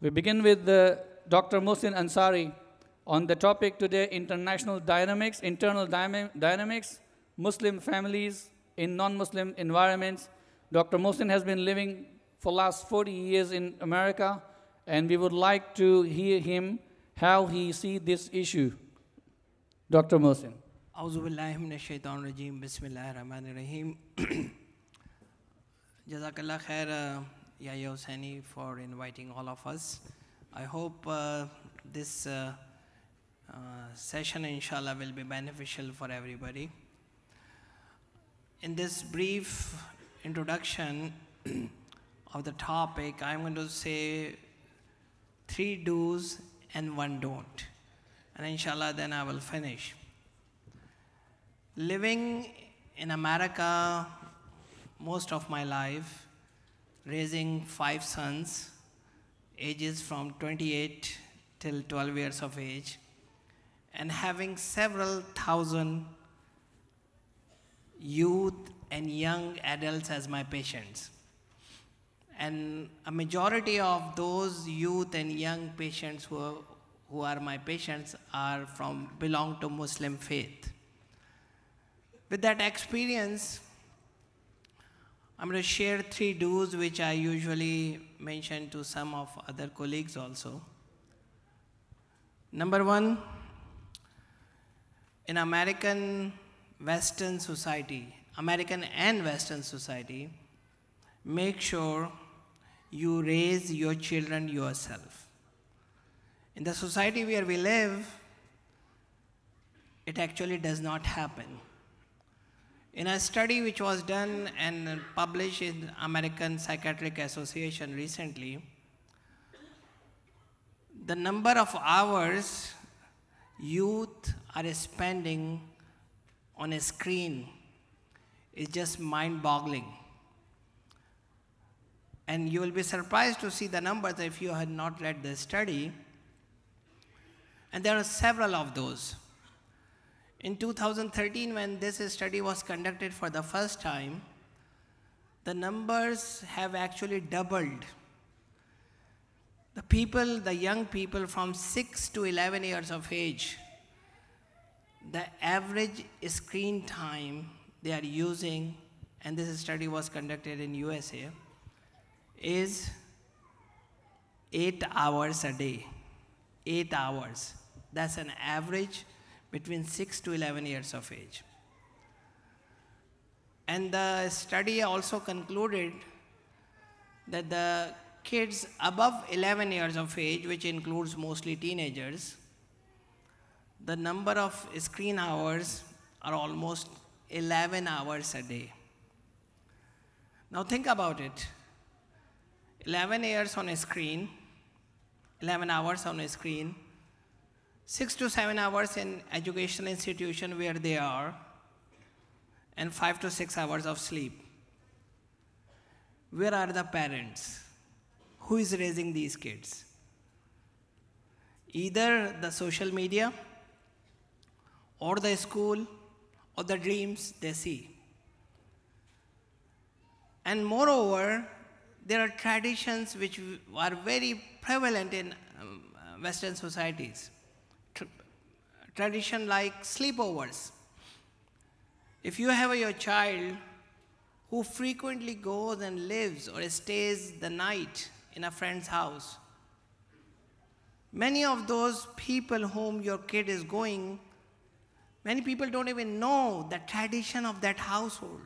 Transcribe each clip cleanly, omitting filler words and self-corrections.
We begin with Dr. Mohsin Ansari on the topic today, international dynamics, internal dynamics, Muslim families in non-Muslim environments. Dr. Mohsin has been living for last 40 years in America, and we would like to hear him how he sees this issue. Dr. Mohsin. A'udhu billahi minash shaitan rajim. Bismillahir rahmanir rahim. Jazakallah khair, Yahya Hussaini, for inviting all of us. I hope this session, inshallah, will be beneficial for everybody. In this brief introduction of the topic, I'm going to say 3 do's and 1 don't. And inshallah, then I will finish. Living in America most of my life, raising 5 sons, ages from 28 till 12 years of age, and having several thousand youth and young adults as my patients. And a majority of those youth and young patients who are my patients belong to Muslim faith. With that experience, I'm going to share 3 do's which I usually mention to some of other colleagues also. Number 1, in American Western society, American and Western society, make sure you raise your children yourself. In the society where we live, it actually does not happen. In a study which was done and published in American Psychiatric Association recently, the number of hours youth are spending on a screen is just mind-boggling. And you will be surprised to see the numbers if you had not read the study. And there are several of those. In 2013, when this study was conducted for the first time, the numbers have actually doubled. The young people from 6 to 11 years of age, the average screen time they are using, and this study was conducted in USA, is 8 hours a day. 8 hours. That's an average between 6 to 11 years of age. And the study also concluded that the kids above 11 years of age, which includes mostly teenagers, the number of screen hours are almost 11 hours a day. Now think about it. 11 hours on a screen, 6 to 7 hours in educational institution where they are, and 5 to 6 hours of sleep. Where are the parents? Who is raising these kids? Either the social media, or the school, or the dreams they see. And moreover, there are traditions which are very prevalent in Western societies. Tradition like sleepovers. If you have your child who frequently goes and lives or stays the night in a friend's house, many of those people whom your kid is going, many people don't even know the tradition of that household.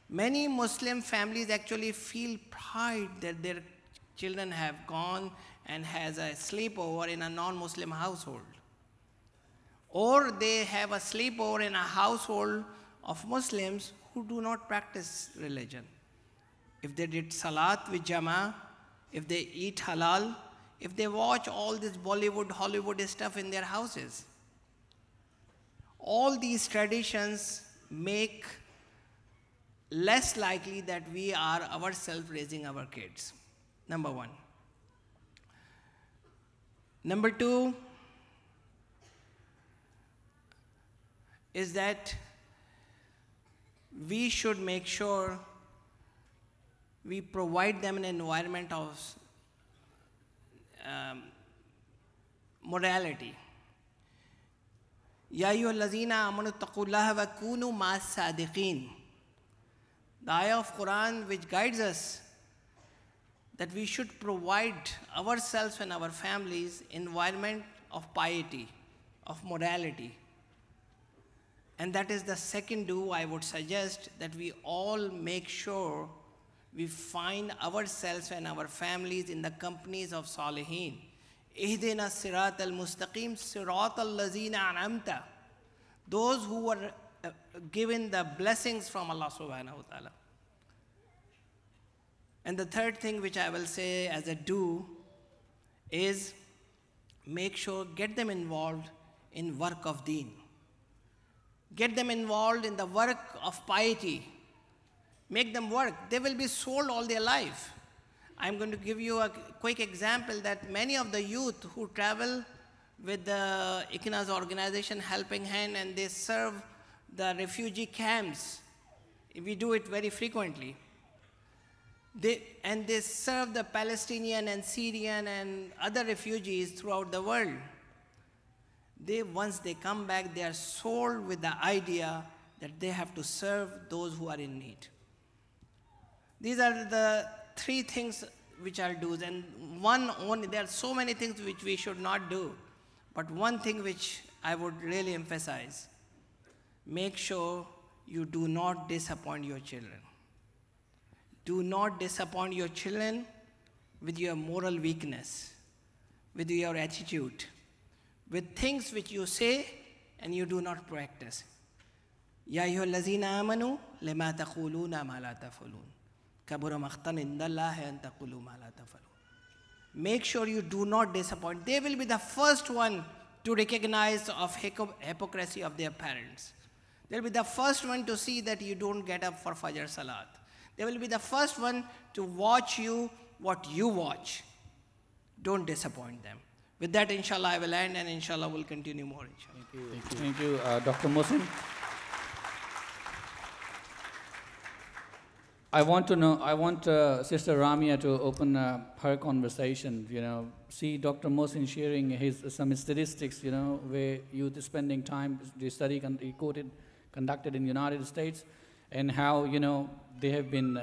Many Muslim families actually feel pride that their children have gone and has a sleepover in a non-Muslim household. Or they have a sleepover in a household of Muslims who do not practice religion. If they did salat with Jama, if they eat halal, if they watch all this Bollywood, Hollywood stuff in their houses. All these traditions make less likely that we are ourselves raising our kids. Number 1. Number 2 is that we should make sure we provide them an environment of morality. Ya ayyuhallazina amanu taqullaha wa kunu ma'as sadiqin. The ayah of Quran which guides us that we should provide ourselves and our families environment of piety, of morality. And that is the second do I would suggest, that we all make sure we find ourselves and our families in the companies of Salihin. Ihdina sirat al-mustaqim sirat al-lazina an'amta. Those who were given the blessings from Allah subhanahu wa ta'ala. And the third thing which I will say as a do is make sure, get them involved in work of deen. Get them involved in the work of piety. Make them work. They will be sold all their life. I'm going to give you a quick example that many of the youth who travel with the ICNA's organization Helping Hand and they serve the refugee camps. We do it very frequently. They serve the Palestinian and Syrian and other refugees throughout the world. Once they come back, they are sold with the idea that they have to serve those who are in need. These are the three things which are do's, and there are so many things which we should not do, but one thing which I would really emphasize, make sure you do not disappoint your children. Do not disappoint your children with your moral weakness, with your attitude, with things which you say and you do not practice. Ya ayyuhallazina amanu lima taquluna ma la taf'alun. Kabura maqtan indallahi an taqulu ma la taf'alun. Make sure you do not disappoint. They will be the first one to recognize of hypocrisy of their parents. They'll be the first one to see that you don't get up for Fajr Salat. They will be the first one to watch you what you watch. Don't disappoint them. With that, inshallah, I will end, and inshallah, we'll continue more. Inshallah. Thank you, Dr. Mohsin. I want Sister Ramia to open her conversation. See Dr. Mohsin sharing some statistics. Where youth is spending time, the study conducted in the United States, and how they have been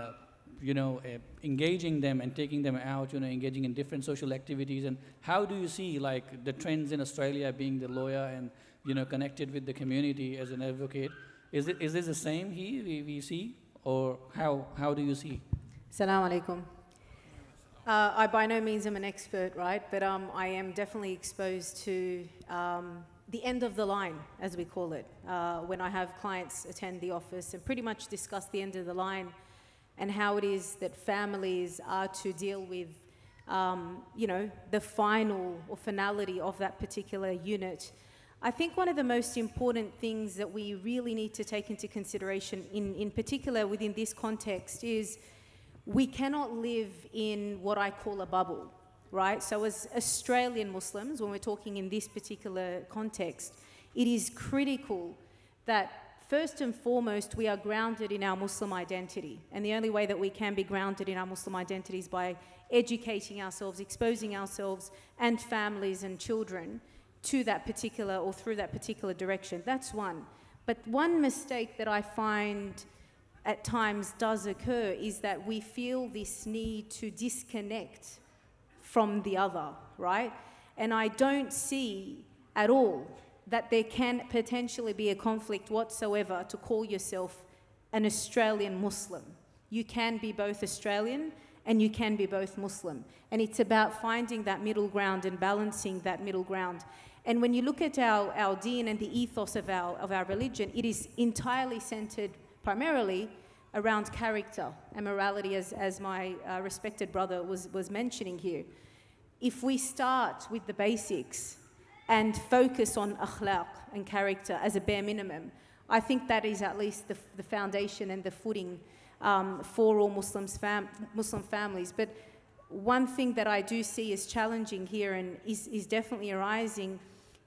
engaging them and taking them out, engaging in different social activities. And how do you see like the trends in Australia, being the lawyer and connected with the community as an advocate? Is this the same here we see, or how do you see? Assalamu alaikum. I by no means am an expert, right? But I am definitely exposed to the end of the line, as we call it, when I have clients attend the office and pretty much discuss the end of the line and how it is that families are to deal with, the final or finality of that particular unit. I think one of the most important things that we really need to take into consideration, in particular within this context, is we cannot live in what I call a bubble, right? So as Australian Muslims, when we're talking in this particular context, it is critical that first and foremost, we are grounded in our Muslim identity. And the only way that we can be grounded in our Muslim identity is by educating ourselves, exposing ourselves and families and children to that particular or through that particular direction. That's one. But one mistake that I find at times does occur is that we feel this need to disconnect from the other, right? And I don't see at all that there can potentially be a conflict whatsoever to call yourself an Australian Muslim. You can be both Australian and you can be both Muslim. And it's about finding that middle ground and balancing that middle ground. And when you look at our deen and the ethos of our religion, it is entirely centered primarily around character and morality, as my respected brother was mentioning here. If we start with the basics and focus on akhlaq and character as a bare minimum, I think that is at least the foundation and the footing for all Muslim families. But one thing that I do see as challenging here and is definitely arising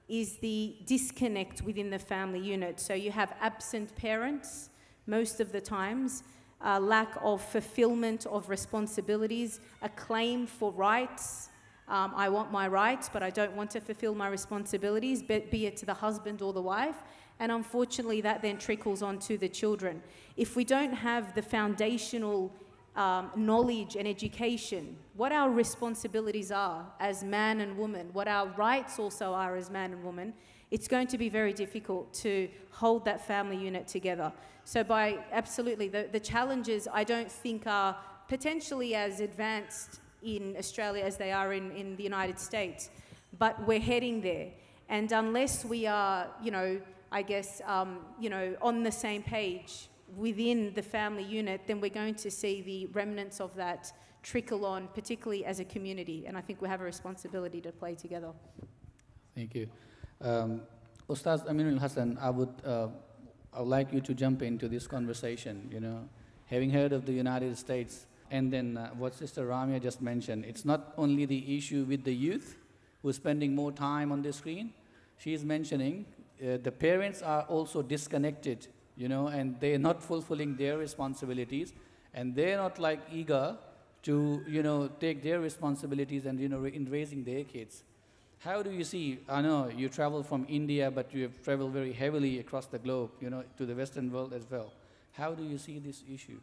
is the disconnect within the family unit. So you have absent parents most of the times, lack of fulfillment of responsibilities, a claim for rights, I want my rights, but I don't want to fulfill my responsibilities, be it to the husband or the wife. And unfortunately, that then trickles onto the children. If we don't have the foundational knowledge and education, what our responsibilities are as man and woman, what our rights also are as man and woman, it's going to be very difficult to hold that family unit together. So absolutely, the challenges I don't think are potentially as advanced in Australia as they are in the United States, but we're heading there. And unless we are, I guess, on the same page within the family unit, then we're going to see the remnants of that trickle on, particularly as a community. And I think we have a responsibility to play together. Thank you. Ustaz Ameenul Hasan, I would like you to jump into this conversation, having heard of the United States, and then what Sister Ramia just mentioned. It's not only the issue with the youth who are spending more time on the screen. She is mentioning the parents are also disconnected, and they're not fulfilling their responsibilities, and they're not like eager to, take their responsibilities and, in raising their kids. How do you see, I know you travel from India, but you have traveled very heavily across the globe, to the Western world as well. How do you see this issue?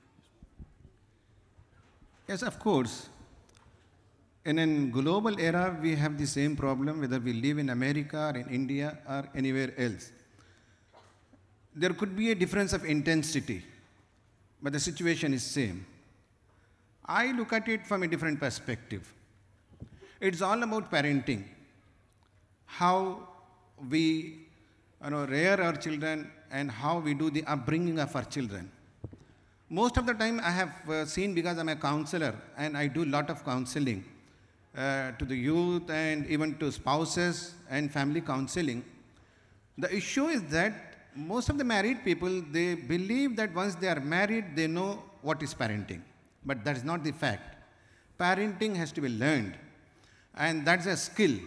Yes, of course. In a global era, we have the same problem, whether we live in America or in India or anywhere else. There could be a difference of intensity, but the situation is same. I look at it from a different perspective. It's all about parenting, how we rear our children and how we do the upbringing of our children. Most of the time I have seen, because I'm a counselor and I do a lot of counseling to the youth and even to spouses and family counseling. The issue is that most of the married people, they believe that once they are married, they know what is parenting. But that is not the fact. Parenting has to be learned, and that's a skill.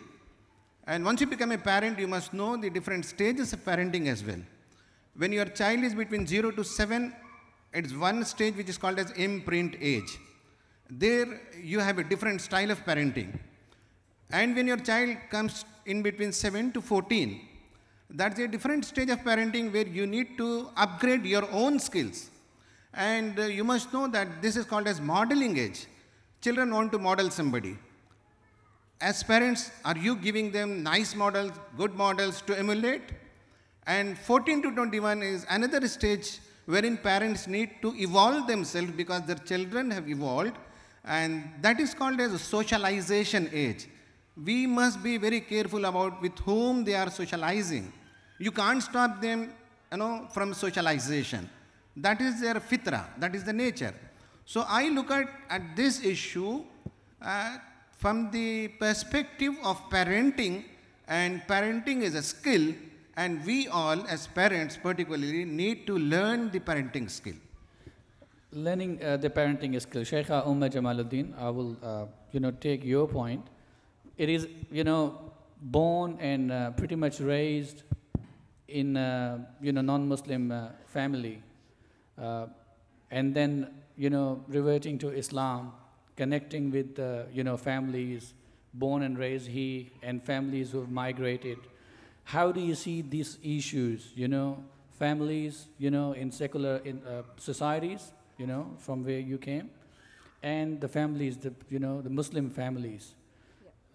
And once you become a parent, you must know the different stages of parenting as well. When your child is between 0 to 7, it's one stage which is called as imprint age. There you have a different style of parenting. And when your child comes in between 7 to 14, that's a different stage of parenting where you need to upgrade your own skills. And you must know that this is called as modeling age. Children want to model somebody. As parents, are you giving them nice models, good models to emulate? And 14 to 21 is another stage wherein parents need to evolve themselves because their children have evolved, and that is called as a socialization age. We must be very careful about with whom they are socializing. You can't stop them, from socialization. That is their fitra, that is the nature. So I look at this issue from the perspective of parenting, and parenting is a skill, and we all as parents particularly need to learn the parenting skill. Learning the parenting skill. Sheikha Jamaluddin, I will, take your point. It is, born and pretty much raised in, non-Muslim family. And then, reverting to Islam, connecting with, families born and raised here and families who have migrated. How do you see these issues, families, in secular societies, from where you came, and the families, the Muslim families?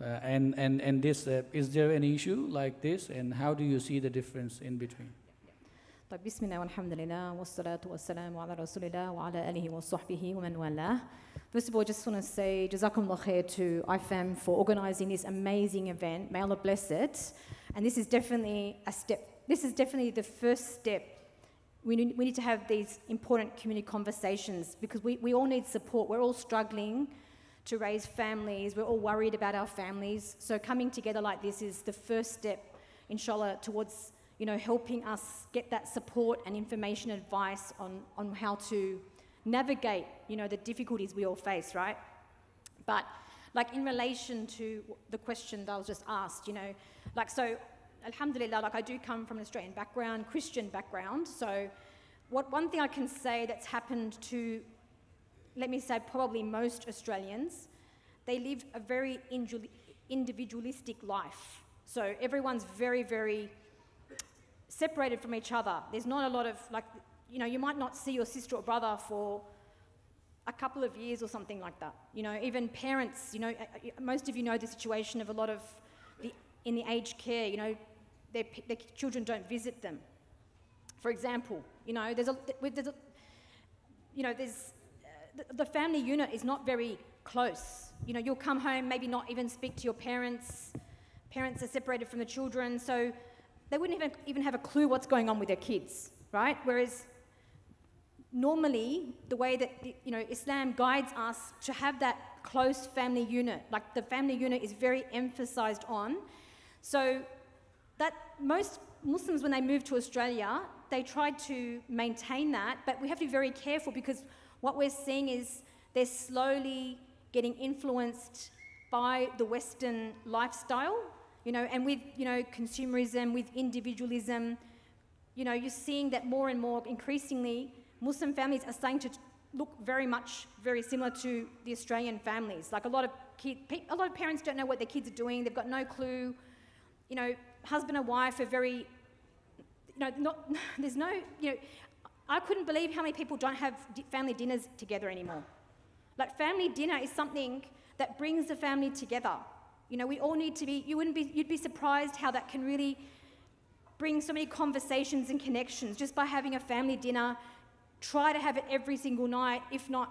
And this, is there an issue like this, and how do you see the difference in between? بسم الله والحمد لله والصلاة والسلام على رسول الله وعلى آله وصحبه ومن والاه. First of all, I just want to say Jazakumullah khair to IFAM for organising this amazing event. May Allah bless it. And this is definitely a step. This is definitely the first step. We need to have these important community conversations because we all need support. We're all struggling to raise families. We're all worried about our families. So coming together like this is the first step, inshallah, towards helping us get that support and information advice on how to navigate, the difficulties we all face, right? But like in relation to the question that I was just asked, so alhamdulillah, I do come from an Australian background, Christian background. So one thing I can say that's happened to, let me say, probably most Australians, they live a very individualistic life. So everyone's very, very separated from each other. There's not a lot of, like, you know, you might not see your sister or brother for a couple of years or something like that. You know, even parents, you know, most of you know the situation of a lot of in the aged care, you know, their children don't visit them. For example, you know, the family unit is not very close. You know, you'll come home, maybe not even speak to your parents. Parents are separated from the children, so they wouldn't even have a clue what's going on with their kids, right? Whereas normally, the way that, you know, Islam guides us to have that close family unit, like the family unit is very emphasized on. So that most Muslims, when they move to Australia, they try to maintain that, but we have to be very careful because what we're seeing is they're slowly getting influenced by the Western lifestyle, you know, and with, you know, consumerism, with individualism, you know, you're seeing that more and more increasingly Muslim families are starting to look very similar to the Australian families. Like a lot of parents don't know what their kids are doing. They've got no clue. You know, husband and wife are very, you know, there's no, you know, I couldn't believe how many people don't have family dinners together anymore. Like family dinner is something that brings the family together. You know, we all need to be, you'd be surprised how that can really bring so many conversations and connections just by having a family dinner. Try to have it every single night, if not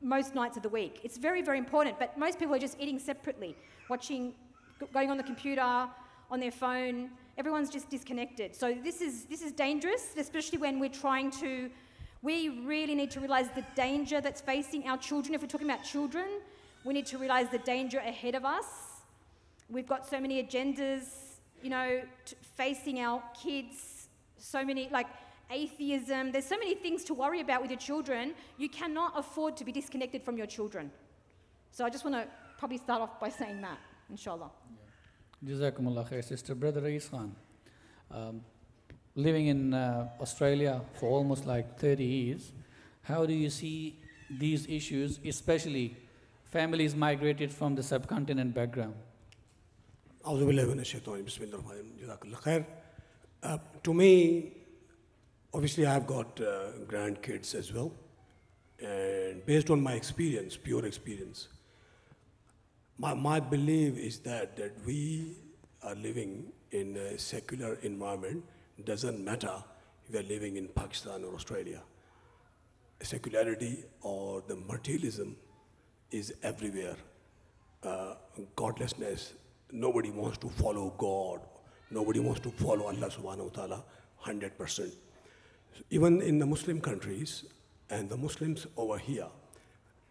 most nights of the week. It's very, very important, but most people are just eating separately, watching, going on the computer, on their phone. Everyone's just disconnected. So this is dangerous, especially when we're trying to, we really need to realise the danger that's facing our children. If we're talking about children, we need to realise the danger ahead of us. We've got so many agendas, you know, facing our kids, so many, like, atheism. There's so many things to worry about with your children. You cannot afford to be disconnected from your children. So I just want to probably start off by saying that, inshallah. Jazakumullah khair, sister. Brother Rais Khan, living in Australia for almost like 30 years, how do you see these issues, especially families migrated from the subcontinent background? To me, obviously I've got grandkids as well, and based on my experience, pure experience, my belief is that we are living in a secular environment. Doesn't matter if we are living in Pakistan or Australia. Secularity or the materialism is everywhere. Godlessness, nobody wants to follow God. Nobody wants to follow Allah subhanahu wa ta'ala 100%. Even in the Muslim countries and the Muslims over here,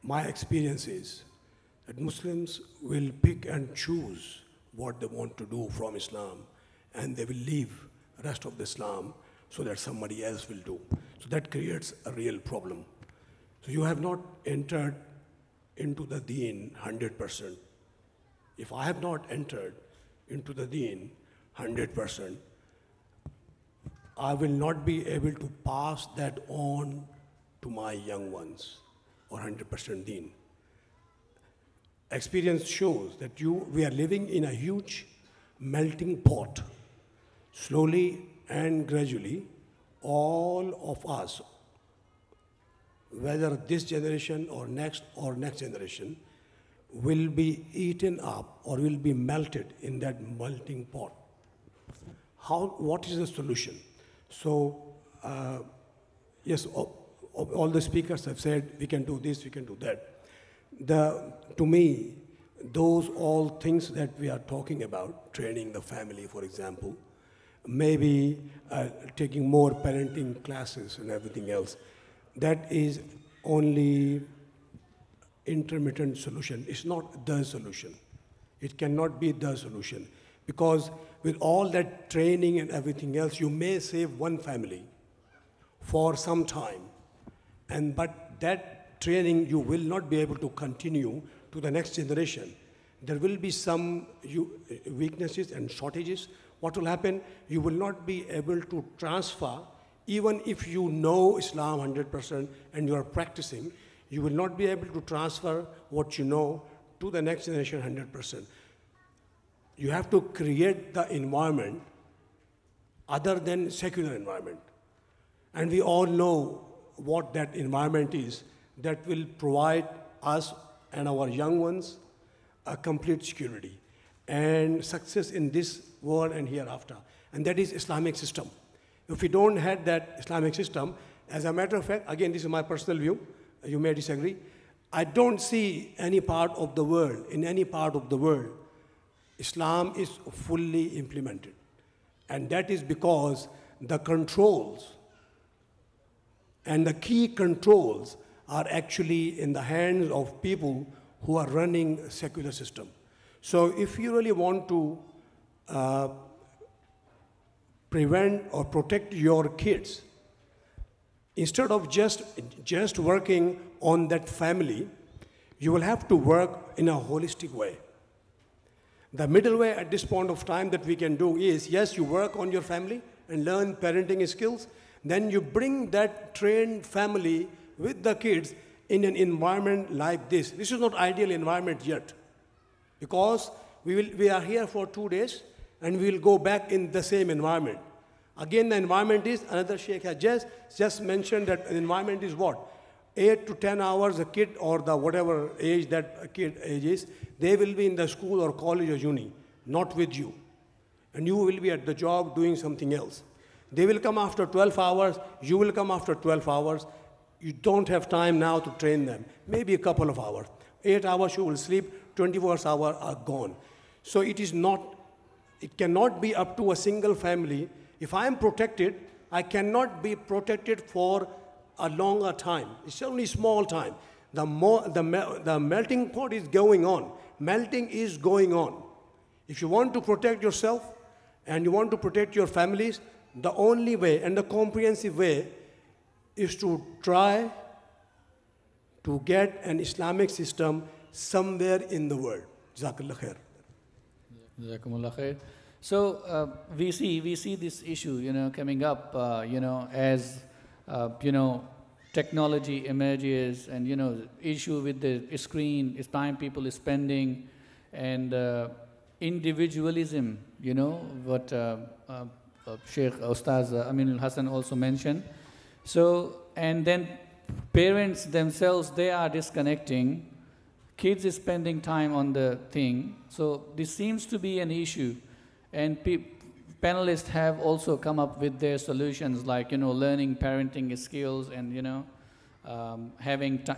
my experience is that Muslims will pick and choose what they want to do from Islam, and they will leave the rest of the Islam so that somebody else will do. So that creates a real problem. So you have not entered into the deen 100%. If I have not entered into the deen 100%, I will not be able to pass that on to my young ones, or 100% deen. Experience shows that we are living in a huge melting pot. Slowly and gradually, all of us, whether this generation or next generation, will be eaten up or will be melted in that melting pot. What is the solution? So, yes, all the speakers have said we can do this, we can do that. To me, those all things that we are talking about, training the family, for example, maybe taking more parenting classes and everything else, that is only intermittent solution. It's not the solution. It cannot be the solution. Because with all that training and everything else, you may save one family for some time, but that training you will not be able to continue to the next generation. There will be some weaknesses and shortages. What will happen? You will not be able to transfer, even if you know Islam 100% and you are practicing, you will not be able to transfer what you know to the next generation 100%. You have to create the environment other than secular environment. And we all know what that environment is that will provide us and our young ones a complete security and success in this world and hereafter. And that is Islamic system. If we don't have that Islamic system, as a matter of fact, again, this is my personal view, you may disagree, I don't see any part of the world, in any part of the world, Islam is fully implemented. And that is because the controls and the key controls are actually in the hands of people who are running a secular system. So if you really want to prevent or protect your kids, instead of just working on that family, you will have to work in a holistic way. The middle way at this point of time that we can do is, yes, you work on your family and learn parenting skills, then you bring that trained family with the kids in an environment like this. This is not ideal environment yet, because we are here for 2 days and we will go back in the same environment. Again, the environment is, another sheikh has just mentioned that the environment is what? 8 to 10 hours a kid, or the whatever age that a kid age is, they will be in the school or college or uni, not with you. And you will be at the job doing something else. They will come after 12 hours, you will come after 12 hours. You don't have time now to train them, maybe a couple of hours. 8 hours you will sleep, 24 hours are gone. So it cannot be up to a single family. If I am protected, I cannot be protected for a longer time. It's only small time. The melting pot is going on. Melting is going on. If you want to protect yourself and you want to protect your families, the only way and the comprehensive way is to try to get an Islamic system somewhere in the world. Jazakallah khair. Jazakumullah khair. So we see this issue, coming up, as technology emerges, and issue with the screen, is time people is spending, and individualism. What Sheikh Ustaz Ameenul Hasan also mentioned. So, and then parents themselves, they are disconnecting. Kids is spending time on the thing. So this seems to be an issue. And panelists have also come up with their solutions, like, learning parenting skills and,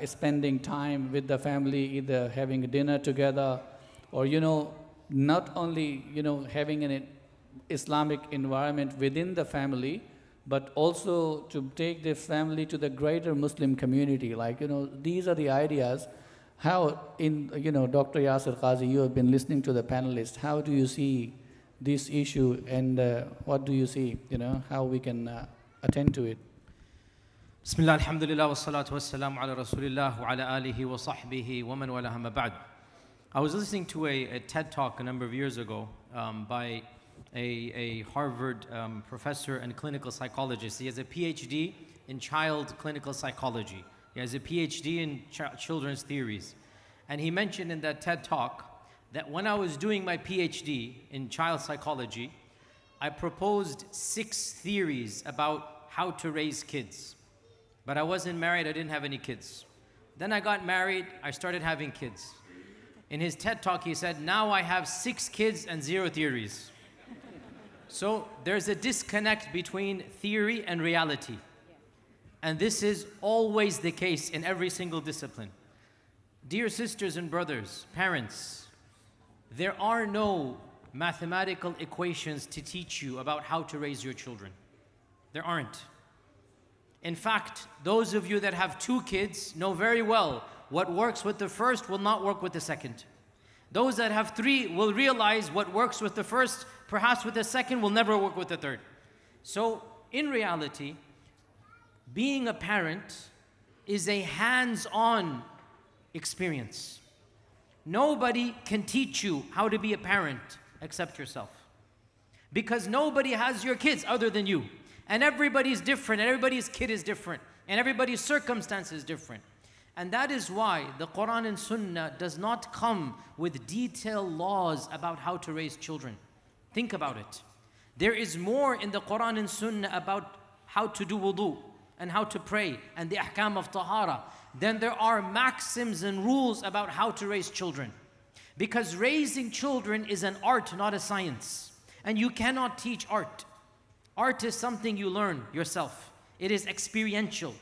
spending time with the family, either having a dinner together or, not only, having an Islamic environment within the family, but also to take the family to the greater Muslim community. Like, these are the ideas. How Dr. Yasir Qadhi, you have been listening to the panelists. How do you see this issue, and what do you see, how we can attend to it? Bismillah, alhamdulillah, wa salatu wa salam ala rasulillah wa ala alihi wa sahbihi wa man walaha ma ba'd. I was listening to a TED Talk a number of years ago by a Harvard professor and clinical psychologist. He has a PhD in child clinical psychology. He has a PhD in children's theories. And he mentioned in that TED Talk that when I was doing my PhD in child psychology, I proposed 6 theories about how to raise kids. But I wasn't married, I didn't have any kids. Then I got married, I started having kids. In his TED Talk, he said, now I have 6 kids and 0 theories. So there's a disconnect between theory and reality. And this is always the case in every single discipline. Dear sisters and brothers, parents, there are no mathematical equations to teach you about how to raise your children. There aren't. In fact, those of you that have 2 kids know very well what works with the first will not work with the second. Those that have 3 will realize what works with the first, perhaps with the second, will never work with the third. So, in reality, being a parent is a hands-on experience. Nobody can teach you how to be a parent except yourself. Because nobody has your kids other than you. And everybody's different, and everybody's kid is different, and everybody's circumstance is different. And that is why the Quran and Sunnah does not come with detailed laws about how to raise children. Think about it. There is more in the Quran and Sunnah about how to do wudu and how to pray and the ahkam of tahara than there are maxims and rules about how to raise children. Because raising children is an art, not a science. And you cannot teach art. Art is something you learn yourself. It is experiential.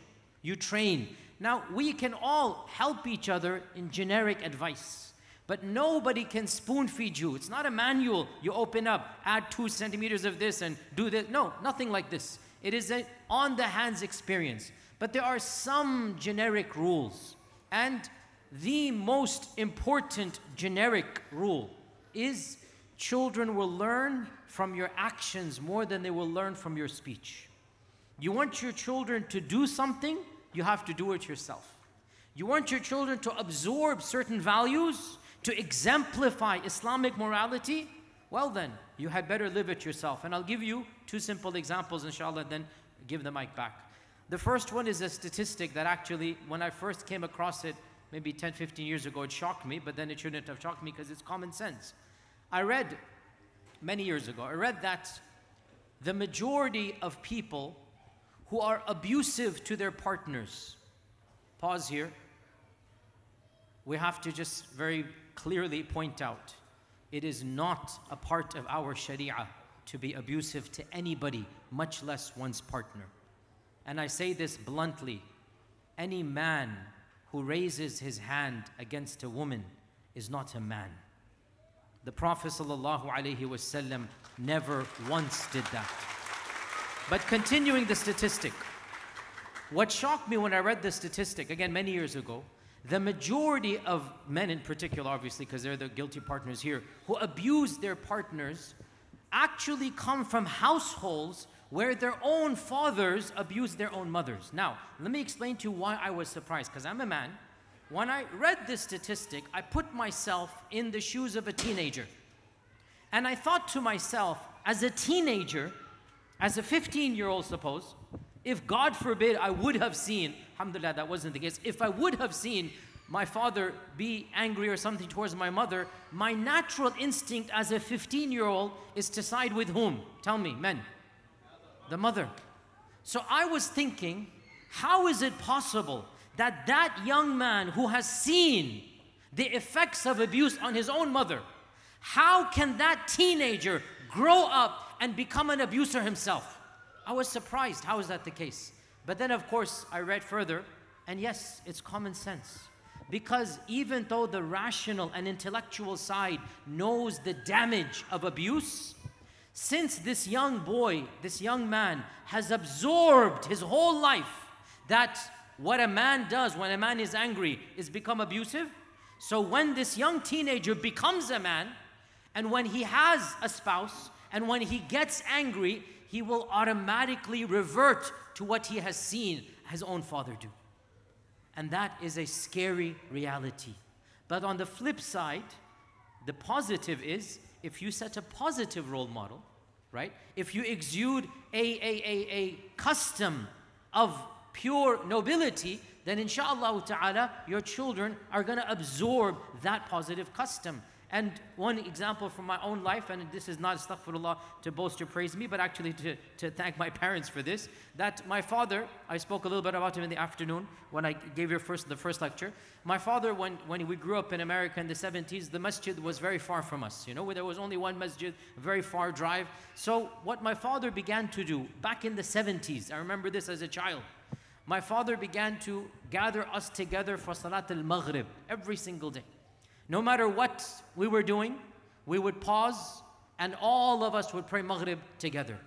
You train. Now, we can all help each other in generic advice, but nobody can spoon feed you. It's not a manual. You open up, add 2 centimeters of this and do this. No, nothing like this. It is an on-the-hands experience. But there are some generic rules. And the most important generic rule is children will learn from your actions more than they will learn from your speech. You want your children to do something, you have to do it yourself. You want your children to absorb certain values, to exemplify Islamic morality, well then, you had better live it yourself. And I'll give you 2 simple examples, inshallah, then give the mic back. The first one is a statistic that actually, when I first came across it, maybe 10, 15 years ago, it shocked me, but then it shouldn't have shocked me because it's common sense. I read, many years ago, I read that the majority of people who are abusive to their partners, pause here, we have to just very clearly point out, it is not a part of our sharia to be abusive to anybody, much less one's partner. And I say this bluntly, any man who raises his hand against a woman is not a man. The Prophet ﷺ never once did that. But continuing the statistic, what shocked me when I read the statistic, again many years ago, the majority of men in particular, obviously because they're the guilty partners here, who abuse their partners actually come from households where their own fathers abuse their own mothers. Now, let me explain to you why I was surprised, because I'm a man. When I read this statistic, I put myself in the shoes of a teenager. And I thought to myself, as a teenager, as a 15-year-old, suppose, if God forbid I would have seen, alhamdulillah that wasn't the case, if I would have seen my father be angry or something towards my mother, my natural instinct as a 15-year-old is to side with whom? Tell me, men. The mother. So I was thinking, how is it possible that that young man who has seen the effects of abuse on his own mother, how can that teenager grow up and become an abuser himself? I was surprised, how is that the case? But then of course I read further, and yes, it's common sense. Because even though the rational and intellectual side knows the damage of abuse, since this young boy, this young man has absorbed his whole life that what a man does when a man is angry is become abusive, so when this young teenager becomes a man, and when he has a spouse, and when he gets angry, he will automatically revert to what he has seen his own father do. And that is a scary reality. But on the flip side, the positive is, if you set a positive role model, right? If you exude a custom of pure nobility, then inshallah ta'ala, your children are going to absorb that positive custom. And one example from my own life, and this is not astaghfirullah to boast or praise me, but actually to thank my parents for this, that my father, I spoke a little bit about him in the afternoon when I gave the first lecture. My father, when we grew up in America in the 70s, the masjid was very far from us, you know, where there was only one masjid, a very far drive. So what my father began to do, back in the 70s, I remember this as a child, my father began to gather us together for Salat al-Maghrib every single day. No matter what we were doing, we would pause and all of us would pray Maghrib together.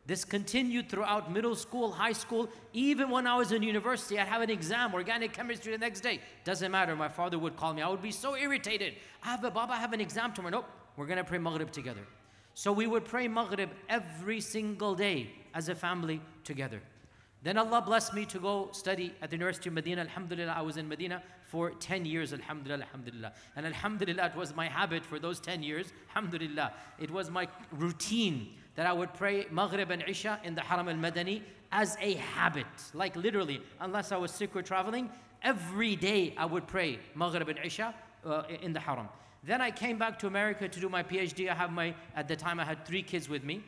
This continued throughout middle school, high school. Even when I was in university, I'd have an exam, organic chemistry the next day. Doesn't matter, my father would call me. I would be so irritated. Baba, I have an exam tomorrow. Nope, we're going to pray Maghrib together. So we would pray Maghrib every single day as a family together. Then Allah blessed me to go study at the University of Medina. Alhamdulillah, I was in Medina for 10 years, alhamdulillah, alhamdulillah. And alhamdulillah, it was my habit for those 10 years, alhamdulillah. It was my routine that I would pray Maghrib and Isha in the Haram al-Madani as a habit. Like literally, unless I was sick or traveling, Every day I would pray Maghrib and Isha in the Haram. Then I came back to America to do my PhD. At the time I had 3 kids with me.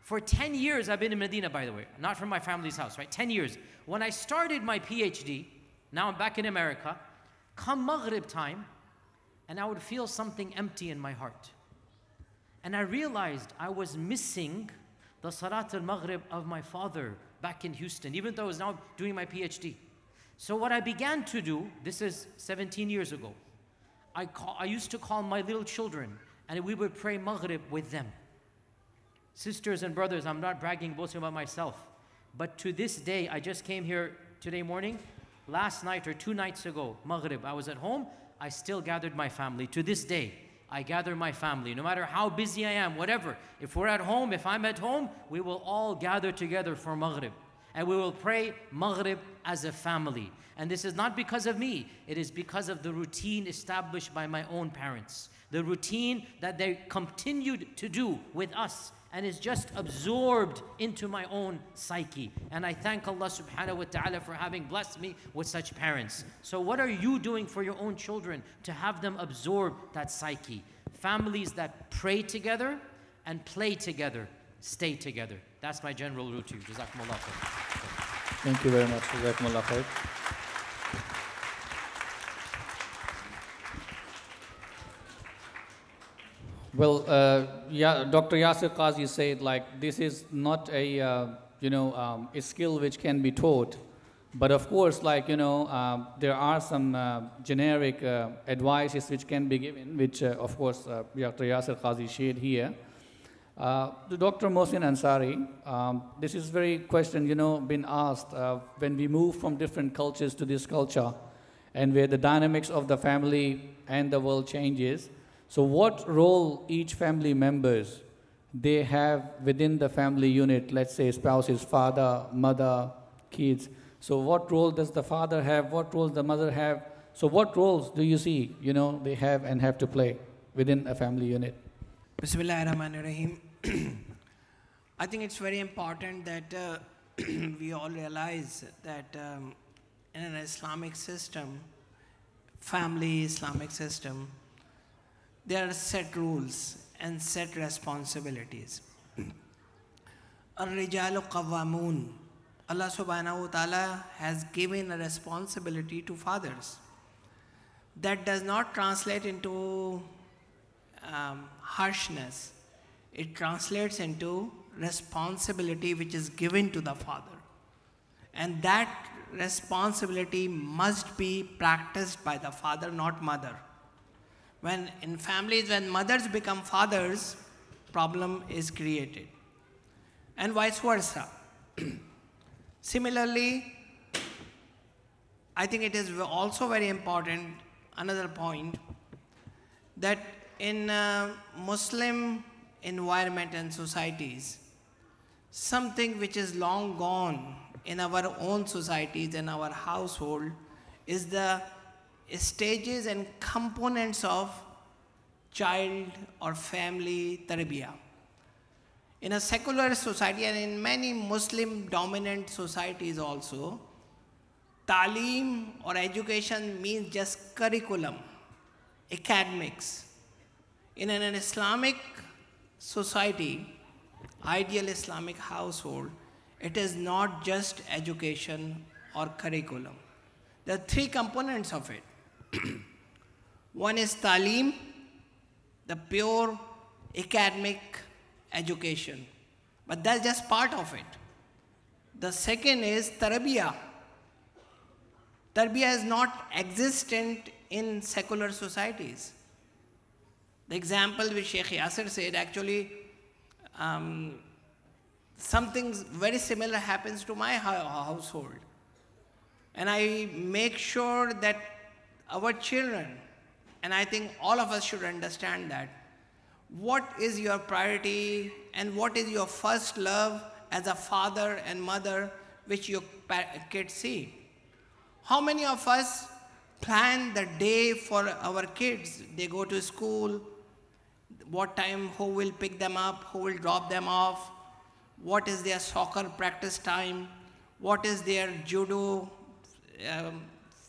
For 10 years I've been in Medina, by the way, not from my family's house, right? 10 years. When I started my PhD, now I'm back in America, come Maghrib time, and I would feel something empty in my heart. And I realized I was missing the Salat al-Maghrib of my father back in Houston, even though I was now doing my PhD. So what I began to do, this is 17 years ago, I used to call my little children, and we would pray Maghrib with them. Sisters and brothers, I'm not bragging, boasting about myself, but to this day, I just came here today morning, last night or 2 nights ago, Maghrib, I was at home, I still gathered my family. To this day, I gather my family, no matter how busy I am, whatever. If we're at home, if I'm at home, we will all gather together for Maghrib. And we will pray Maghrib as a family. And this is not because of me, it is because of the routine established by my own parents. The routine that they continued to do with us, and is just absorbed into my own psyche. And I thank Allah subhanahu wa ta'ala for having blessed me with such parents. So what are you doing for your own children to have them absorb that psyche? Families that pray together and play together, stay together. That's my general rule to you. Jazakumullah khair. Thank you very much. Jazakumullah khair. Well, Dr. Yasir Qadhi said, like, this is not a, a skill which can be taught. But of course, like, there are some generic advices which can be given, which, of course, Dr. Yasir Qadhi shared here. To Dr. Mohsin Ansari, this is very question, been asked when we move from different cultures to this culture, and where the dynamics of the family and the world changes. So what role each family members they have within the family unit, let's say spouses, father, mother, kids. So what role does the father have? What roles the mother have? So what roles do you see, they have and have to play within a family unit? Bismillahirrahmanirrahim. I think it's very important that we all realize that in an Islamic system, family Islamic system, there are set rules and set responsibilities. Ar-rijalu qawwamun. Allah subhanahu wa ta'ala has given a responsibility to fathers. That does not translate into harshness. It translates into responsibility which is given to the father. And that responsibility must be practiced by the father, not mother. When in families, when mothers become fathers, problem is created. And vice versa. Similarly, I think it is also very important, another point, that in Muslim environment and societies, something which is long gone in our own societies and our household is the stages and components of child or family tarbiyah. In a secular society and in many Muslim dominant societies also, Taaleem or education means just curriculum, academics. In an Islamic society, ideal Islamic household, it is not just education or curriculum. There are 3 components of it. One is Taaleem, the pure academic education, but that's just part of it. The second is Tarbiyah. Tarbiyah is not existent in secular societies. The example which Sheikh Yasir said, actually, something very similar happens to my household. And I make sure that our children, and I think all of us should understand that, what is your priority and what is your first love as a father and mother which your kids see? How many of us plan the day for our kids? They go to school, what time, who will pick them up, who will drop them off, what is their soccer practice time, what is their judo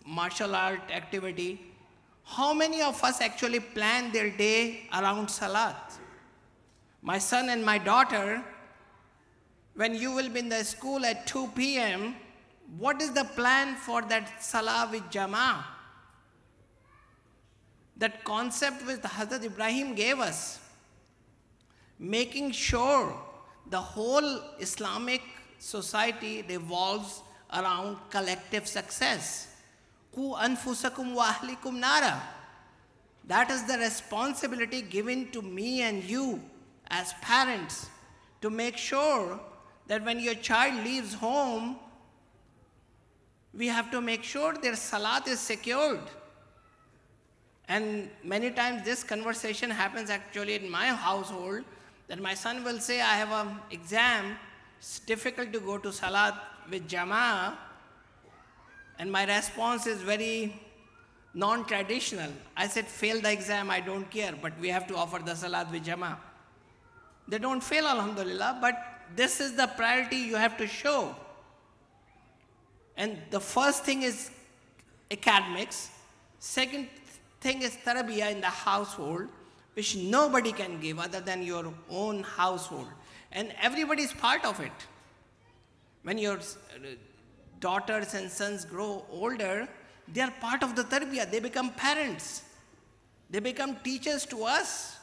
martial art activity. How many of us actually plan their day around salat? My son and my daughter, when you will be in the school at 2 p.m., what is the plan for that salah with Jama'ah? That concept which Hazrat Ibrahim gave us, making sure the whole Islamic society revolves around collective success. Qu anfusakum wa ahlikum nara. That is the responsibility given to me and you as parents, to make sure that when your child leaves home, we have to make sure their salat is secured. And many times this conversation happens actually in my household, that my son will say, I have an exam, it's difficult to go to salat with Jama'ah. And my response is very non-traditional. I said, fail the exam, I don't care, but we have to offer the salat with Jama'ah. They don't fail, alhamdulillah, but this is the priority you have to show. And the first thing is academics. Second thing is tarbiyah in the household, which nobody can give other than your own household. And everybody is part of it. When your daughters and sons grow older, they are part of the tarbiyah. They become parents. They become teachers to us.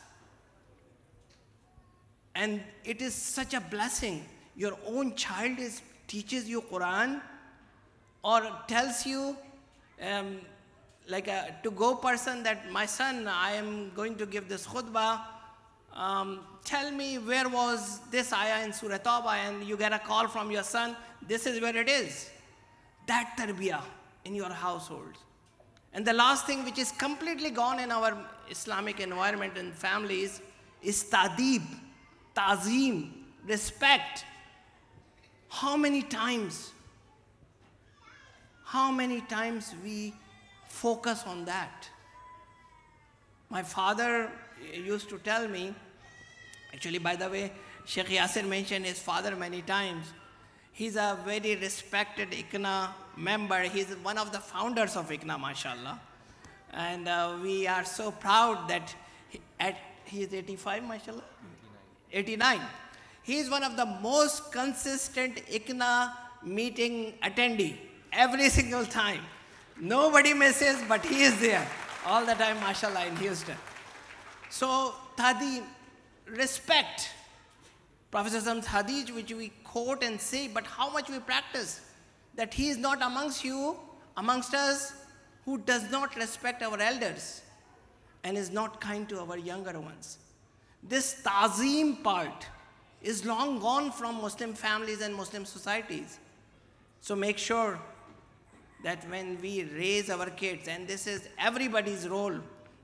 And it is such a blessing. Your own child teaches you Quran, or tells you, like a to-go person, that my son, I am going to give this khutbah. Tell me where was this ayah in Surah Tawbah, and you get a call from your son, this is where it is. That tarbiyah in your household. And the last thing which is completely gone in our Islamic environment and families is ta'deeb, ta'zeem, respect. How many times we focus on that? My father used to tell me, actually, by the way, Sheikh Yasir mentioned his father many times. He's a very respected ICNA member. He's one of the founders of ICNA, mashallah. And we are so proud that he's 85, mashallah? 89. He's one of the most consistent ICNA meeting attendee every single time. Nobody misses, but he is there all the time, mashallah, in Houston. So, Qadhi, respect. Prophet Sallam's hadith, which we quote and say, but how much we practice. That he is not amongst us, who does not respect our elders and is not kind to our younger ones. This ta'zeem part is long gone from Muslim families and Muslim societies. So make sure that when we raise our kids, and this is everybody's role,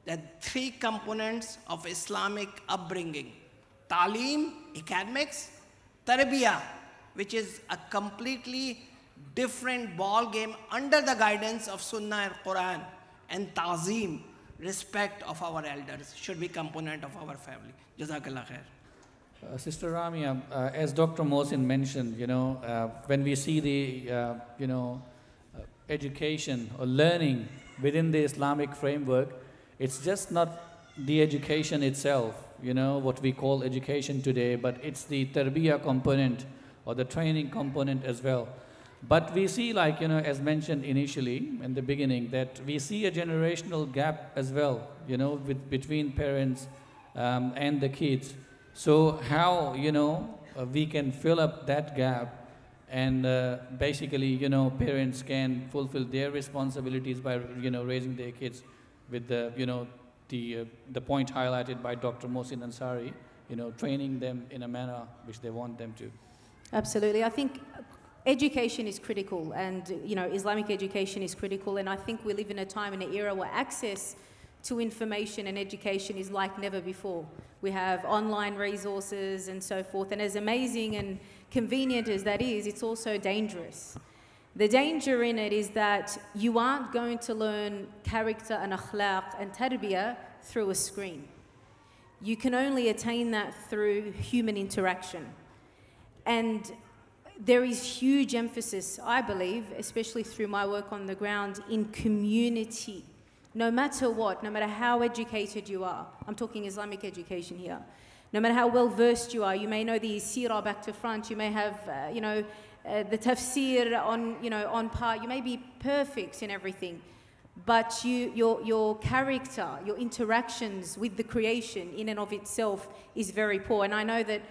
that 3 components of Islamic upbringing: Taaleem, academics; Tarbiyah, which is a completely different ball game under the guidance of Sunnah and Quran; and Ta'zeem, respect of our elders, should be component of our family. Jazakallah khair. Sister Ramia, as Dr. Mohsin mentioned, when we see the, education or learning within the Islamic framework, it's just not the education itself, what we call education today, but it's the tarbiyah component or the training component as well. But we see, like, as mentioned initially in the beginning, that we see a generational gap as well, between parents and the kids. So how, we can fill up that gap, and basically, parents can fulfill their responsibilities by, raising their kids with the, the point highlighted by Dr. Mohsin Ansari, training them in a manner which they want them to. Absolutely. I think education is critical, and Islamic education is critical, and I think we live in a time and an era where access to information and education is like never before. We have online resources and so forth, and as amazing and convenient as that is, it's also dangerous. The danger in it is that you aren't going to learn character and akhlaq and tarbiyah through a screen. You can only attain that through human interaction. And there is huge emphasis, I believe, especially through my work on the ground, in community. No matter what, no matter how educated you are, I'm talking Islamic education here, no matter how well versed you are, you may know the seerah back to front, you may have, the tafsir on par, you may be perfect in everything, but your character, your interactions with the creation in and of itself is very poor. And I know that,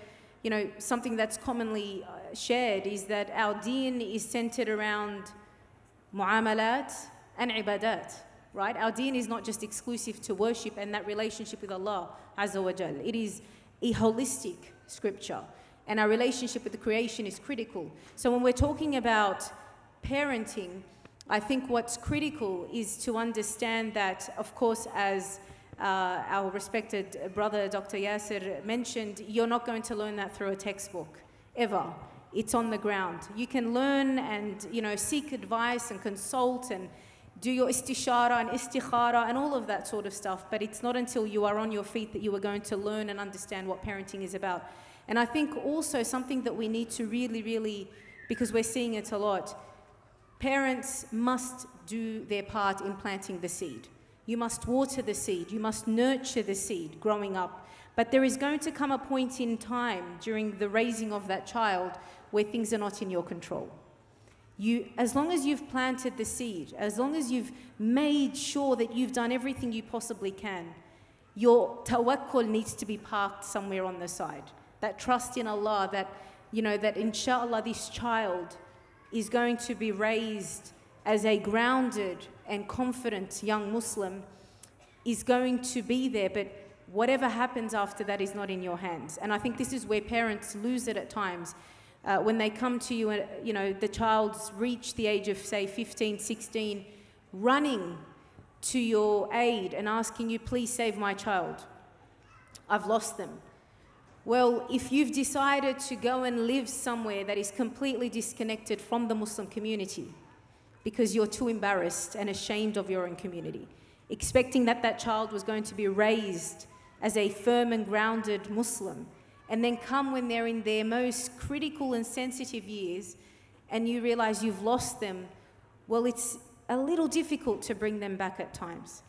something that's commonly shared is that our deen is centered around mu'amalat and ibadat, right? Our deen is not just exclusive to worship and that relationship with Allah Azza wa Jal. It is a holistic scripture, and our relationship with the creation is critical. So when we're talking about parenting, I think what's critical is to understand that, of course, as our respected brother Dr. Yasir mentioned, you're not going to learn that through a textbook, ever. It's on the ground. You can learn and seek advice and consult and do your istishara and istikhara and all of that sort of stuff, but it's not until you are on your feet that you are going to learn and understand what parenting is about. And I think also something that we need to really, because we're seeing it a lot, parents must do their part in planting the seed. You must water the seed, you must nurture the seed growing up. But there is going to come a point in time during the raising of that child where things are not in your control. As long as you've planted the seed, as long as you've made sure that you've done everything you possibly can, your tawakkul needs to be parked somewhere on the side. That trust in Allah, that inshallah this child is going to be raised as a grounded and confident young Muslim, is going to be there, but whatever happens after that is not in your hands. And I think this is where parents lose it at times. When they come to you, the child's reached the age of, say, 15, 16, running to your aid and asking you, please save my child. I've lost them. Well, if you've decided to go and live somewhere that is completely disconnected from the Muslim community because you're too embarrassed and ashamed of your own community, expecting that that child was going to be raised as a firm and grounded Muslim, and then come when they're in their most critical and sensitive years and you realize you've lost them, well, it's a little difficult to bring them back at times.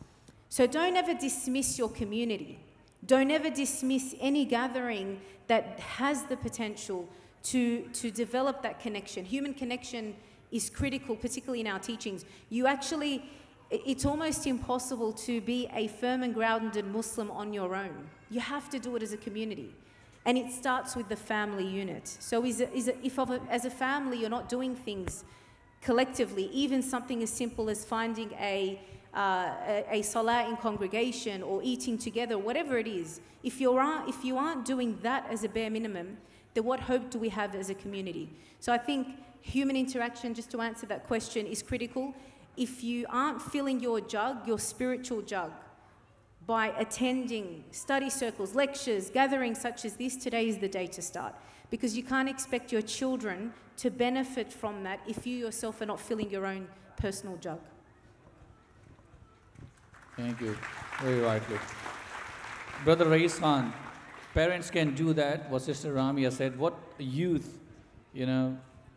So don't ever dismiss your community. Don't ever dismiss any gathering that has the potential to develop that connection. Human connection is critical, particularly in our teachings. It's almost impossible to be a firm and grounded Muslim on your own. You have to do it as a community. And it starts with the family unit. So if as a family you're not doing things collectively, even something as simple as finding a salah in congregation or eating together, whatever it is, if you aren't doing that as a bare minimum, then what hope do we have as a community? So I think human interaction, just to answer that question, is critical. If you aren't filling your jug, your spiritual jug, by attending study circles, lectures, gatherings such as this, today is the day to start. Because you can't expect your children to benefit from that if you yourself are not filling your own personal jug. Thank you. Very rightly. Brother Rais, parents can do that, what Sister Ramia said. What youth,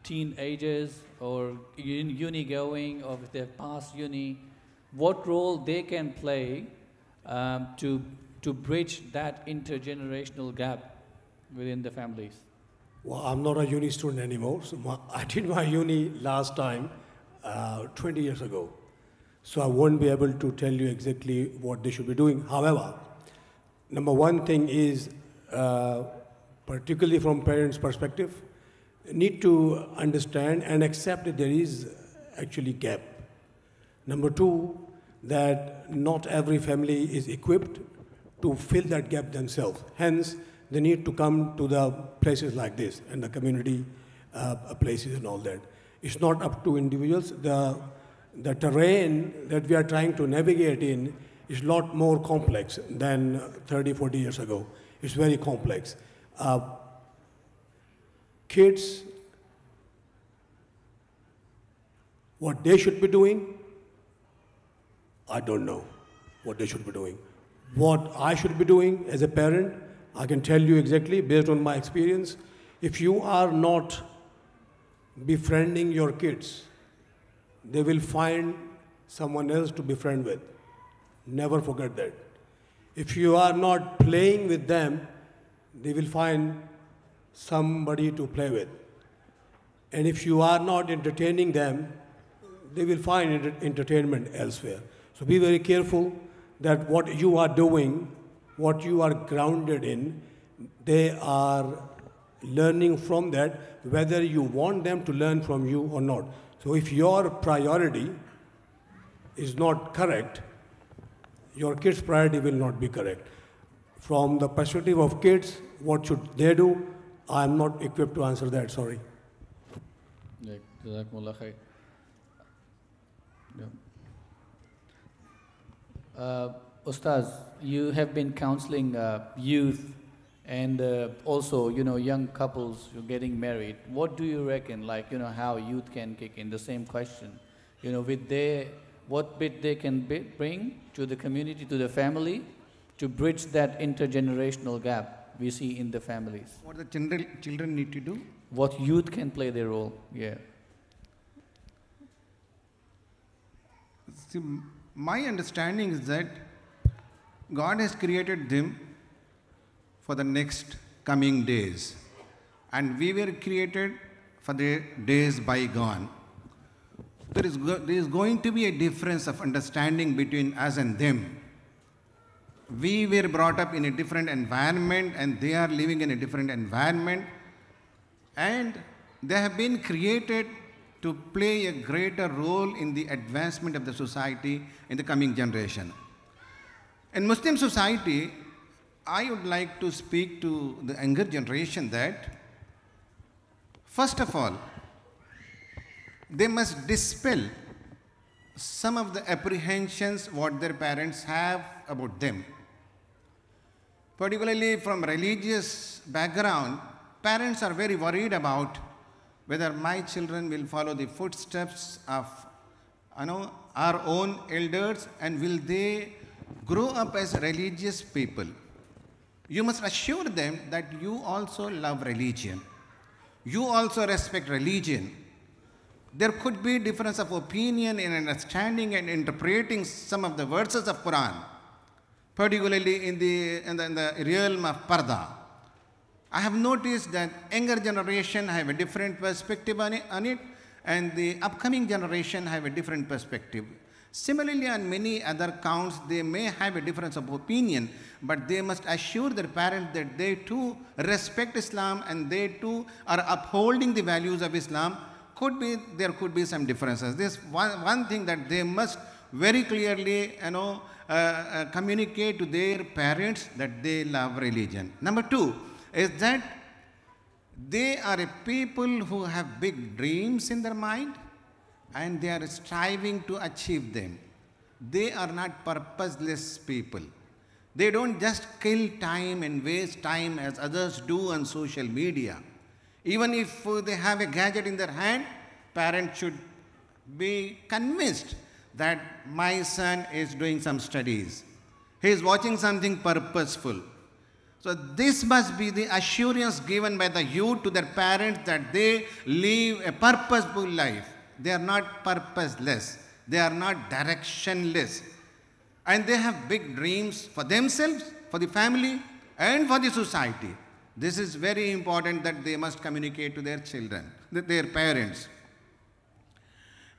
teenagers or uni going, or if they've passed uni, what role they can play to bridge that intergenerational gap within the families? Well, I'm not a uni student anymore. So I did my uni last time 20 years ago. So I won't be able to tell you exactly what they should be doing. However, number one thing is, particularly from parents' perspective, need to understand and accept that there is actually gap. Number two, that not every family is equipped to fill that gap themselves. Hence, they need to come to the places like this and the community places and all that. It's not up to individuals. The terrain that we are trying to navigate in is a lot more complex than 30, 40 years ago. It's very complex. Kids, what they should be doing, I don't know what they should be doing. What I should be doing as a parent, I can tell you exactly based on my experience. If you are not befriending your kids, they will find someone else to befriend with. Never forget that. If you are not playing with them, they will find somebody to play with. And if you are not entertaining them, they will find entertainment elsewhere. So be very careful that what you are doing, what you are grounded in, they are learning from that, whether you want them to learn from you or not. So if your priority is not correct, your kids' priority will not be correct. From the perspective of kids, what should they do? I am not equipped to answer that, sorry. Jazakumullah khair. Ustaz, you have been counseling youth and also, young couples who are getting married. What do you reckon, how youth can kick in? The same question, with what bit they can bring to the community, to the family, to bridge that intergenerational gap we see in the families. What the children need to do? What youth can play their role, yeah. See, my understanding is that God has created them for the next coming days. And we were created for the days bygone. There is going to be a difference of understanding between us and them. We were brought up in a different environment and they are living in a different environment. And they have been created to play a greater role in the advancement of the society in the coming generation. In Muslim society, I would like to speak to the younger generation that, first of all, they must dispel some of the apprehensions what their parents have about them. Particularly from religious background, parents are very worried about whether my children will follow the footsteps of our own elders and will they grow up as religious people. You must assure them that you also love religion. You also respect religion. There could be difference of opinion in understanding and interpreting some of the verses of Quran, particularly in the realm of parda. I have noticed that younger generation have a different perspective on it, and the upcoming generation have a different perspective. Similarly, on many other counts, they may have a difference of opinion, but they must assure their parents that they too respect Islam and they too are upholding the values of Islam. There could be some differences. This one thing that they must very clearly communicate to their parents that they love religion. Number two is that they are a people who have big dreams in their mind and they are striving to achieve them. They are not purposeless people. They don't just kill time and waste time as others do on social media. Even if they have a gadget in their hand, parents should be convinced that my son is doing some studies. He is watching something purposeful. So this must be the assurance given by the youth to their parents that they live a purposeful life. They are not purposeless. They are not directionless. And they have big dreams for themselves, for the family, and for the society. This is very important that they must communicate to their children, their parents.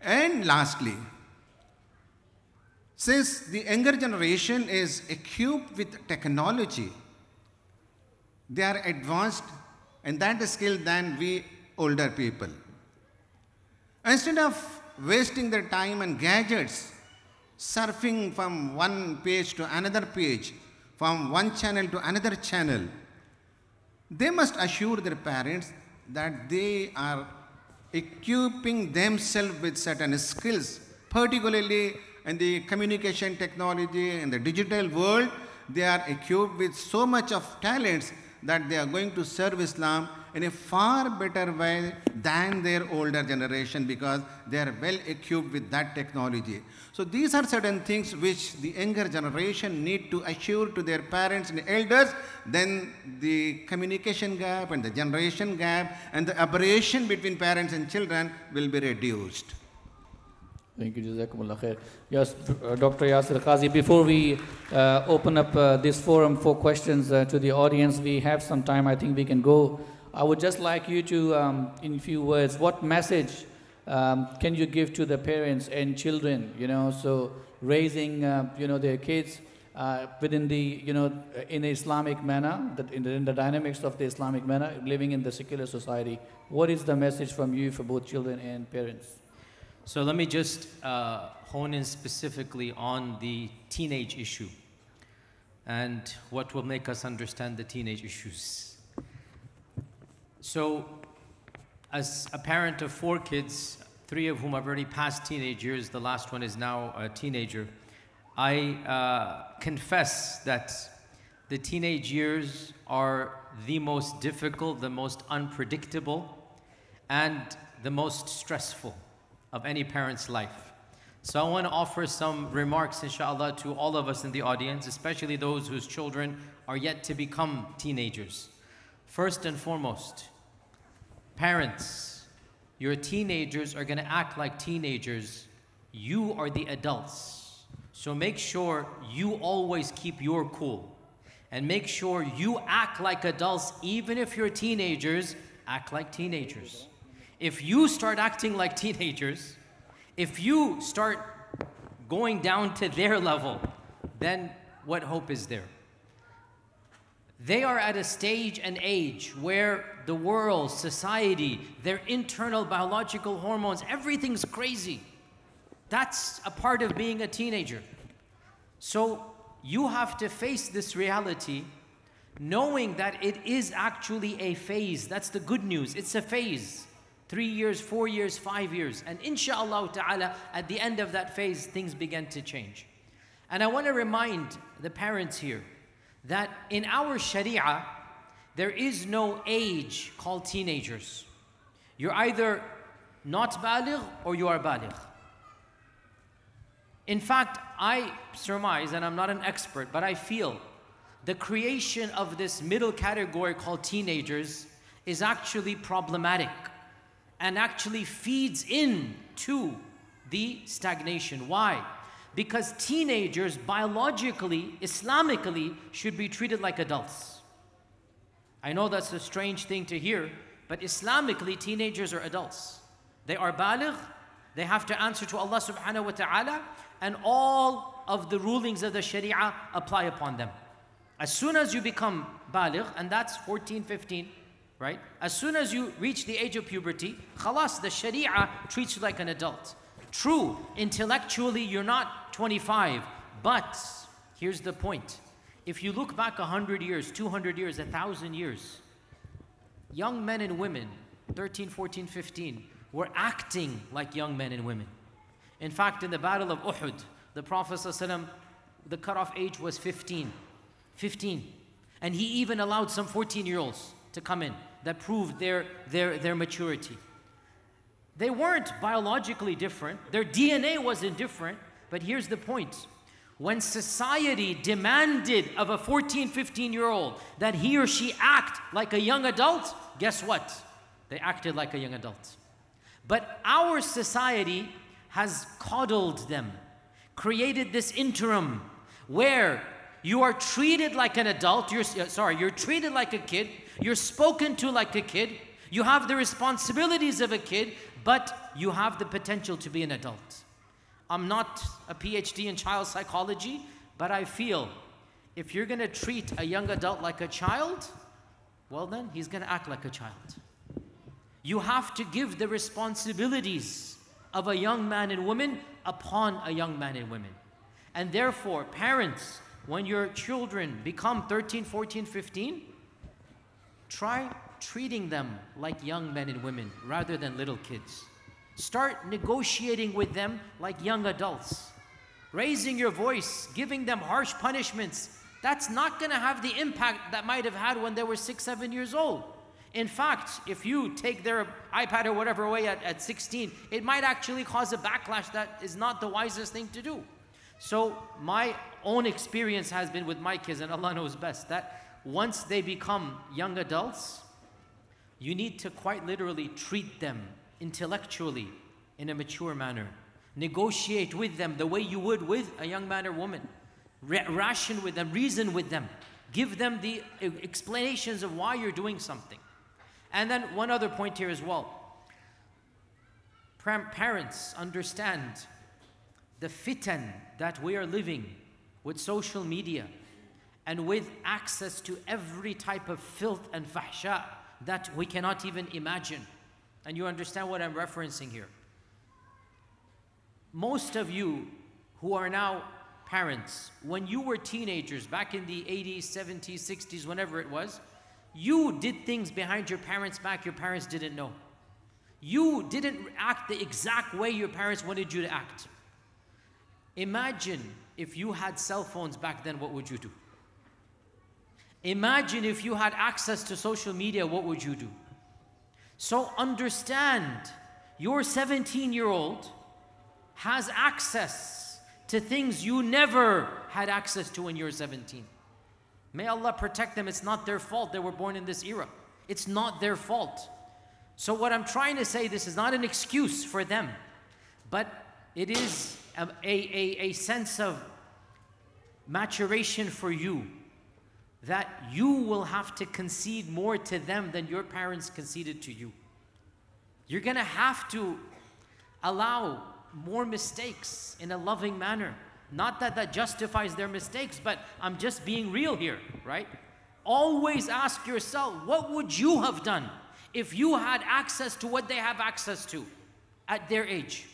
And lastly, since the younger generation is equipped with technology, they are advanced in that skill than we older people. Instead of wasting their time on gadgets, surfing from one page to another page, from one channel to another channel, they must assure their parents that they are equipping themselves with certain skills, particularly in the communication technology, in the digital world. They are equipped with so much of talents that they are going to serve Islam in a far better way than their older generation, because they are well equipped with that technology. So these are certain things which the younger generation need to assure to their parents and elders. Then the communication gap and the generation gap and the aberration between parents and children will be reduced. Thank you, Jazakumullah khair. Yes, Dr. Yasir Qadhi, before we open up this forum for questions to the audience, we have some time, I think we can go. I would just like you to, in a few words, what message can you give to the parents and children, so raising, their kids within the, in the Islamic manner, in the dynamics of the Islamic manner, living in the secular society. What is the message from you for both children and parents? So let me just hone in specifically on the teenage issue and what will make us understand the teenage issues. So as a parent of 4 kids, 3 of whom have already passed teenage years, the last one is now a teenager, I confess that the teenage years are the most difficult, the most unpredictable, and the most stressful of any parent's life. So I want to offer some remarks, inshallah, to all of us in the audience, especially those whose children are yet to become teenagers. First and foremost, parents, your teenagers are going to act like teenagers. You are the adults. So make sure you always keep your cool. And make sure you act like adults, even if you're teenagers, act like teenagers. If you start acting like teenagers, if you start going down to their level, then what hope is there? They are at a stage and age where the world, society, their internal biological hormones, everything's crazy. That's a part of being a teenager. So you have to face this reality knowing that it is actually a phase. That's the good news. It's a phase. 3 years, 4 years, 5 years. And inshallah ta'ala, at the end of that phase, things begin to change. And I want to remind the parents here that in our Sharia, there is no age called teenagers. You're either not baligh or you are baligh. In fact, I surmise, and I'm not an expert, but I feel the creation of this middle category called teenagers is actually problematic and actually feeds into the stagnation. Why? Because teenagers biologically, Islamically, should be treated like adults. I know that's a strange thing to hear, but Islamically, teenagers are adults. They are baligh, they have to answer to Allah subhanahu wa ta'ala, and all of the rulings of the Sharia apply upon them. As soon as you become baligh, and that's 14, 15, right? As soon as you reach the age of puberty, khalas, the Sharia treats you like an adult. True, intellectually you're not 25, but here's the point. If you look back 100 years, 200 years, 1,000 years, young men and women, 13, 14, 15, were acting like young men and women. In fact, in the Battle of Uhud, the Prophet ﷺ, the cutoff age was 15. 15. And he even allowed some 14-year-olds to come in that proved their maturity. They weren't biologically different. Their DNA wasn't different. But here's the point. When society demanded of a 14, 15-year-old that he or she act like a young adult, guess what? They acted like a young adult. But our society has coddled them, created this interim where you are treated like an adult, you're treated like a kid, you're spoken to like a kid, you have the responsibilities of a kid, but you have the potential to be an adult. I'm not a PhD in child psychology, but I feel if you're gonna treat a young adult like a child, well then, he's gonna act like a child. You have to give the responsibilities of a young man and woman upon a young man and woman. And therefore, parents, when your children become 13, 14, 15, try treating them like young men and women rather than little kids. Start negotiating with them like young adults. Raising your voice, giving them harsh punishments that's not going to have the impact that might have had when they were 6, 7 years old. In fact, if you take their iPad or whatever away at 16, it might actually cause a backlash that is not the wisest thing to do. So my own experience has been with my kids, and Allah knows best, that once they become young adults, you need to quite literally treat them intellectually in a mature manner. Negotiate with them the way you would with a young man or woman. Ration with them, reason with them. Give them the explanations of why you're doing something. And then one other point here as well. Parents, understand the fitan that we are living with social media and with access to every type of filth and fahsha that we cannot even imagine. And you understand what I'm referencing here. Most of you who are now parents, when you were teenagers back in the 80s, 70s, 60s, whenever it was, you did things behind your parents' back your parents didn't know. You didn't act the exact way your parents wanted you to act. Imagine if you had cell phones back then, what would you do? Imagine if you had access to social media, what would you do? So understand, your 17-year-old has access to things you never had access to when you were 17. May Allah protect them. It's not their fault they were born in this era. It's not their fault. So what I'm trying to say, this is not an excuse for them, but it is a sense of maturation for you, that you will have to concede more to them than your parents conceded to you. You're going to have to allow more mistakes in a loving manner. Not that that justifies their mistakes, but I'm just being real here, right? Always ask yourself, what would you have done if you had access to what they have access to at their age?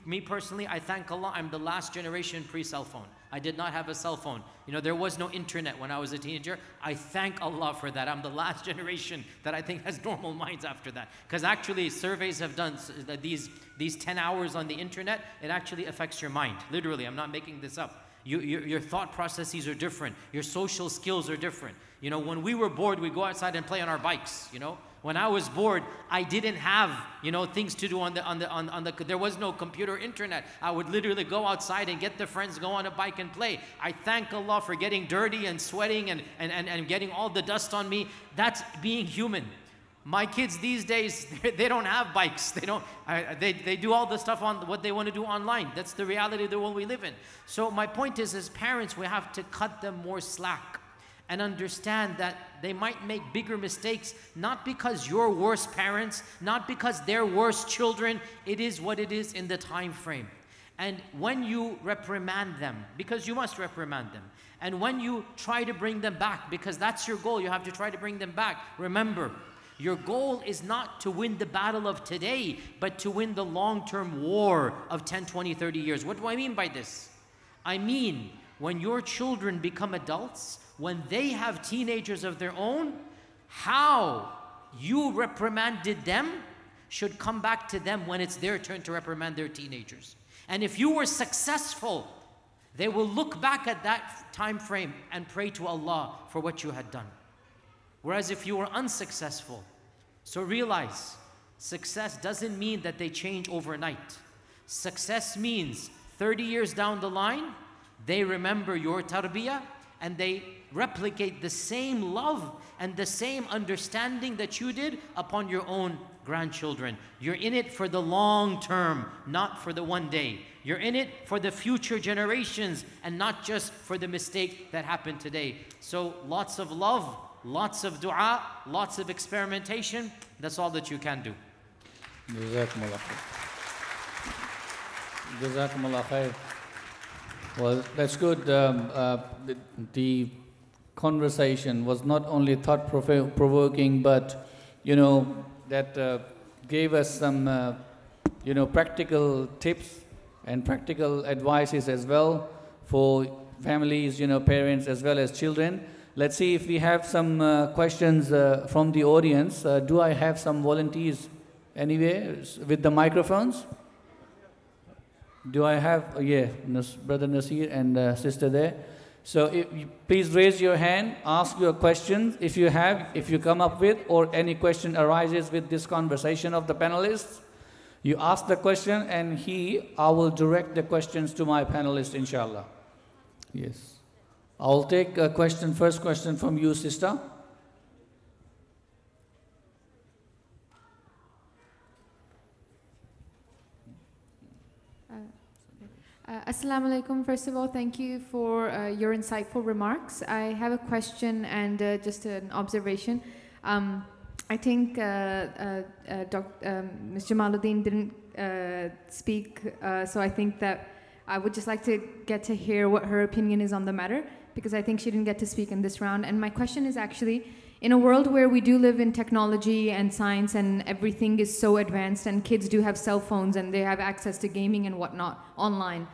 Me personally, I thank Allah, I'm the last generation pre-cell phone. I did not have a cell phone. You know, there was no internet when I was a teenager. I thank Allah for that. I'm the last generation that I think has normal minds after that. Because actually, surveys have done that these 10 hours on the internet, it actually affects your mind. Literally, I'm not making this up. Your thought processes are different. Your social skills are different. You know, when we were bored, we'd go outside and play on our bikes, you know. When I was bored, I didn't have, you know, things to do on the there was no computer internet. I would literally go outside and get the friends, go on a bike and play. I thank Allah for getting dirty and sweating and getting all the dust on me. That's being human. My kids these days, they don't have bikes. They do all the stuff on what they want to do online. That's the reality of the world we live in. So my point is, as parents, we have to cut them more slack and understand that they might make bigger mistakes, not because you're worse parents, not because they're worse children. It is what it is in the time frame. And when you reprimand them, because you must reprimand them, and when you try to bring them back, because that's your goal, you have to try to bring them back. Remember, your goal is not to win the battle of today, but to win the long-term war of 10, 20, 30 years. What do I mean by this? I mean, when your children become adults, when they have teenagers of their own, how you reprimanded them should come back to them when it's their turn to reprimand their teenagers. And if you were successful, they will look back at that time frame and pray to Allah for what you had done. Whereas if you were unsuccessful, so realize, success doesn't mean that they change overnight. Success means 30 years down the line, they remember your tarbiyah and they replicate the same love and the same understanding that you did upon your own grandchildren. You're in it for the long term, not for the one day. You're in it for the future generations and not just for the mistake that happened today. So lots of love, lots of dua, lots of experimentation. That's all that you can do. Jazakumullah khair. Jazakumullah khair. Well, that's good. The conversation was not only thought-provoking, but, you know, that gave us some, you know, practical tips and practical advices as well for families, you know, parents as well as children. Let's see if we have some questions from the audience. Do I have some volunteers anywhere with the microphones? Do I have, yeah, Brother Nasir and sister there. So please raise your hand, ask your questions if you come up with, or any question arises with this conversation of the panelists. You ask the question and I will direct the questions to my panelists, inshallah. Yes. I'll take a question, first question from you, sister. Assalamu alaikum. First of all, thank you for your insightful remarks. I have a question and just an observation. I think Ms. Jamaluddin didn't speak, so I think that I would just like to get to hear what her opinion is on the matter, because I think she didn't get to speak in this round. And my question is actually, in a world where we do live in technology and science and everything is so advanced and kids do have cell phones and they have access to gaming and whatnot online,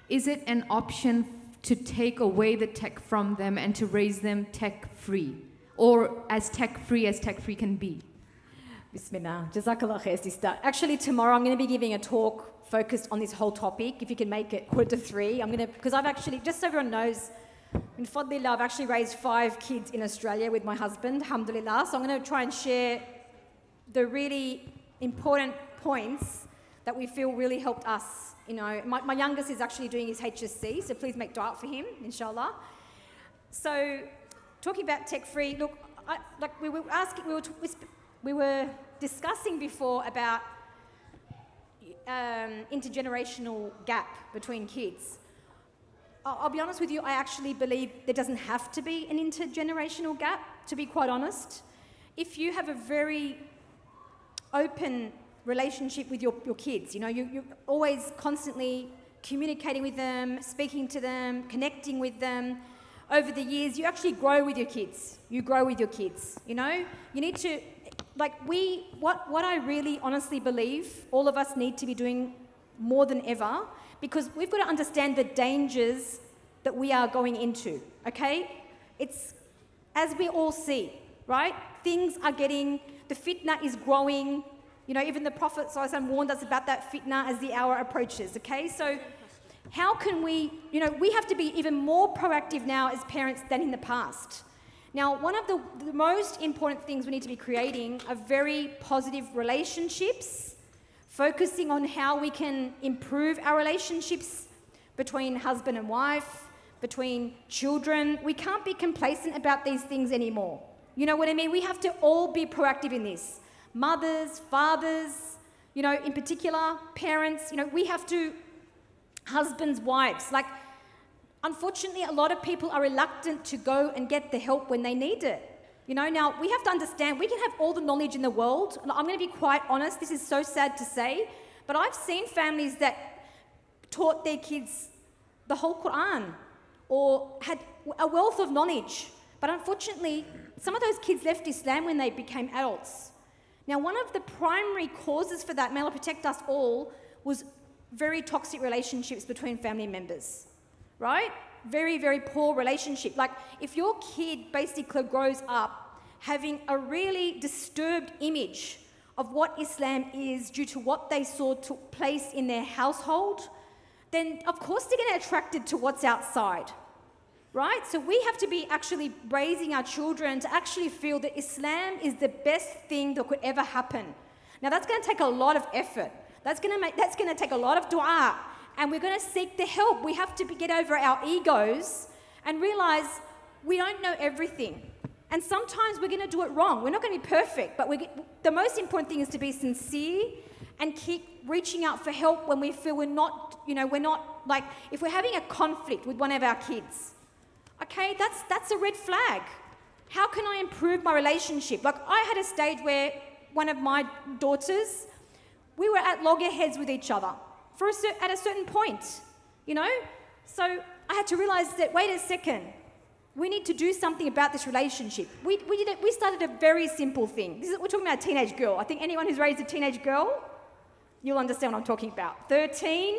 is it an option to take away the tech from them and to raise them tech-free, or as tech-free can be? Bismillah. Jazakallah khair, sister. Actually, tomorrow I'm going to be giving a talk focused on this whole topic. If you can make it 2:45, because I've actually, just so everyone knows, in Fadlillah, I've actually raised 5 kids in Australia with my husband, alhamdulillah. So I'm going to try and share the really important points that we feel really helped us. You know, my youngest is actually doing his HSC, so please make dua for him, inshallah. So, talking about tech-free, look, we were discussing before about intergenerational gap between kids. I'll be honest with you, I actually believe there doesn't have to be an intergenerational gap, to be quite honest. If you have a very open relationship with your kids, you know, you're always constantly communicating with them, speaking to them, connecting with them. Over the years, you actually grow with your kids. You grow with your kids, you know? You need to, like what I really honestly believe all of us need to be doing more than ever, because we've got to understand the dangers that we are going into, okay? It's, as we all see, right? Things are getting, the fitna is growing. You know, even the Prophet ﷺ warned us about that fitna as the hour approaches, okay? So how can we, you know, we have to be even more proactive now as parents than in the past. Now, one of the most important things we need to be creating are very positive relationships, focusing on how we can improve our relationships between husband and wife, between children. We can't be complacent about these things anymore. You know what I mean? We have to all be proactive in this. Mothers, fathers, you know, in particular, parents, you know, we have to, husbands, wives, like, unfortunately, a lot of people are reluctant to go and get the help when they need it. You know, now, we have to understand, we can have all the knowledge in the world. I'm going to be quite honest, this is so sad to say, but I've seen families that taught their kids the whole Quran or had a wealth of knowledge, but unfortunately, some of those kids left Islam when they became adults. Now, one of the primary causes for that, may Allah protect us all, was very toxic relationships between family members, right? Very, very poor relationship. Like, if your kid basically grows up having a really disturbed image of what Islam is due to what they saw took place in their household, then of course they're going to be attracted to what's outside. Right? So we have to be actually raising our children to actually feel that Islam is the best thing that could ever happen. Now that's going to take a lot of effort. That's going to take a lot of dua, and we're going to seek the help. We have to get over our egos and realize we don't know everything. And sometimes we're going to do it wrong. We're not going to be perfect, but the most important thing is to be sincere and keep reaching out for help when we feel we're not, like, if we're having a conflict with one of our kids. Okay, that's a red flag. How can I improve my relationship? Like, I had a stage where one of my daughters, we were at loggerheads with each other at a certain point, you know? So I had to realize that, wait a second, we need to do something about this relationship. We started a very simple thing. We're talking about a teenage girl. I think anyone who's raised a teenage girl, you'll understand what I'm talking about. 13.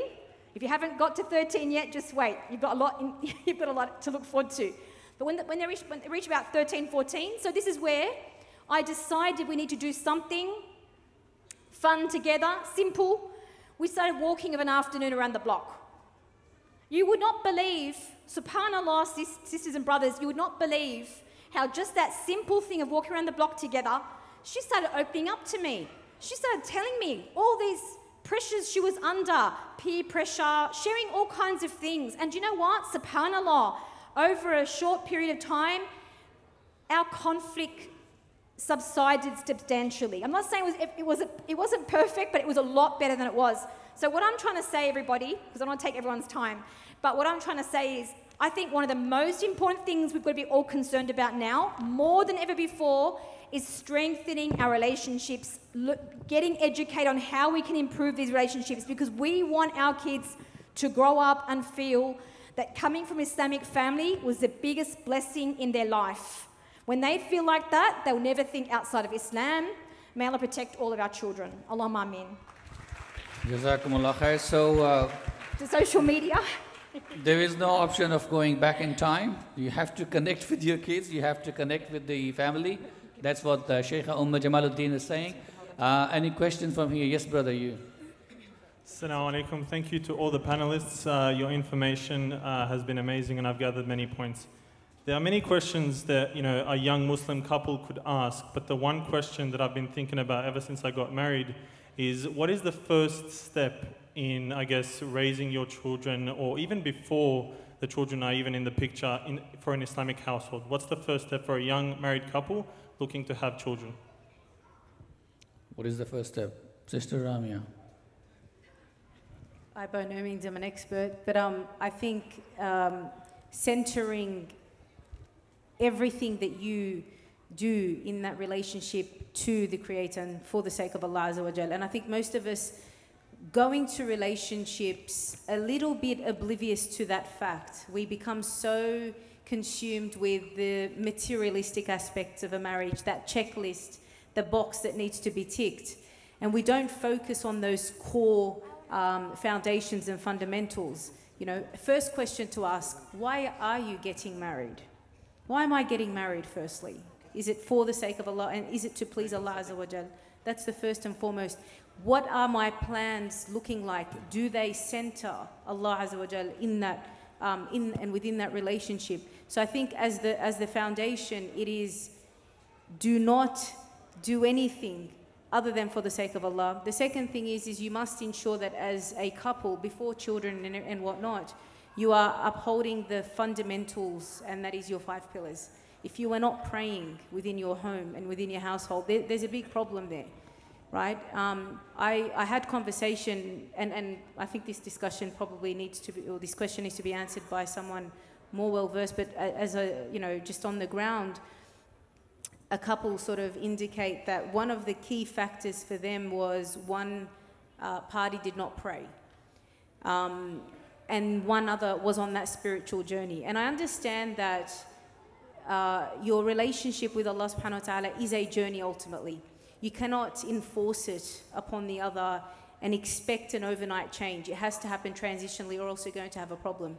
If you haven't got to 13 yet, just wait. You've got a lot to look forward to. But when they reach about 13, 14, so this is where I decided we need to do something fun together, simple. We started walking of an afternoon around the block. You would not believe subhanAllah, sisters and brothers, you would not believe how just that simple thing of walking around the block together, she started opening up to me. She started telling me all these pressures she was under, peer pressure, sharing all kinds of things. And you know what? SubhanAllah, over a short period of time, our conflict subsided substantially. I'm not saying it wasn't perfect, but it was a lot better than it was. So what I'm trying to say, everybody, because I don't want to take everyone's time, but what I'm trying to say is, I think one of the most important things we've got to be all concerned about now, more than ever before, is strengthening our relationships, getting educated on how we can improve these relationships, because we want our kids to grow up and feel that coming from Islamic family was the biggest blessing in their life. When they feel like that, they'll never think outside of Islam. May Allah protect all of our children. Allahumma ameen. Jazakumullah khair. So, to social media. there is no option of going back in time. You have to connect with your kids. You have to connect with the family. That's what Sheikh Jamaluddin is saying. Any questions from here? Yes, brother, you. Assalamu alaikum. Thank you to all the panelists. Your information has been amazing, and I've gathered many points. There are many questions that a young Muslim couple could ask, but the one question that I've been thinking about ever since I got married is, what is the first step in, I guess, raising your children, or even before the children are even in the picture for an Islamic household? What's the first step for a young married couple looking to have children? What is the first step? Sister Ramia. I by no means am an expert, but I think centering everything that you do in that relationship to the Creator and for the sake of Allah Azza wa Jal. And I think most of us go into relationships a little bit oblivious to that fact. We become so consumed with the materialistic aspects of a marriage, that checklist, the box that needs to be ticked. And we don't focus on those core foundations and fundamentals. First question to ask, why are you getting married? Why am I getting married, firstly? Is it for the sake of Allah, and is it to please Allah Azza wa Jal? That's the first and foremost. What are my plans looking like? Do they center Allah Azza wa Jal in that, and within that relationship? So I think as the foundation, it is, do not do anything other than for the sake of Allah. The second thing is you must ensure that as a couple, before children and whatnot, you are upholding the fundamentals, and that is your 5 pillars. If you are not praying within your home and within your household, there's a big problem there, right? I had conversation, and I think this discussion probably needs to be, or this question needs to be answered by someone more well-versed, but as just on the ground, a couple sort of indicate that one of the key factors for them was one party did not pray. And one other was on that spiritual journey. And I understand that your relationship with Allah subhanahu wa ta'ala is a journey ultimately. You cannot enforce it upon the other and expect an overnight change. It has to happen transitionally, or else you're going to have a problem.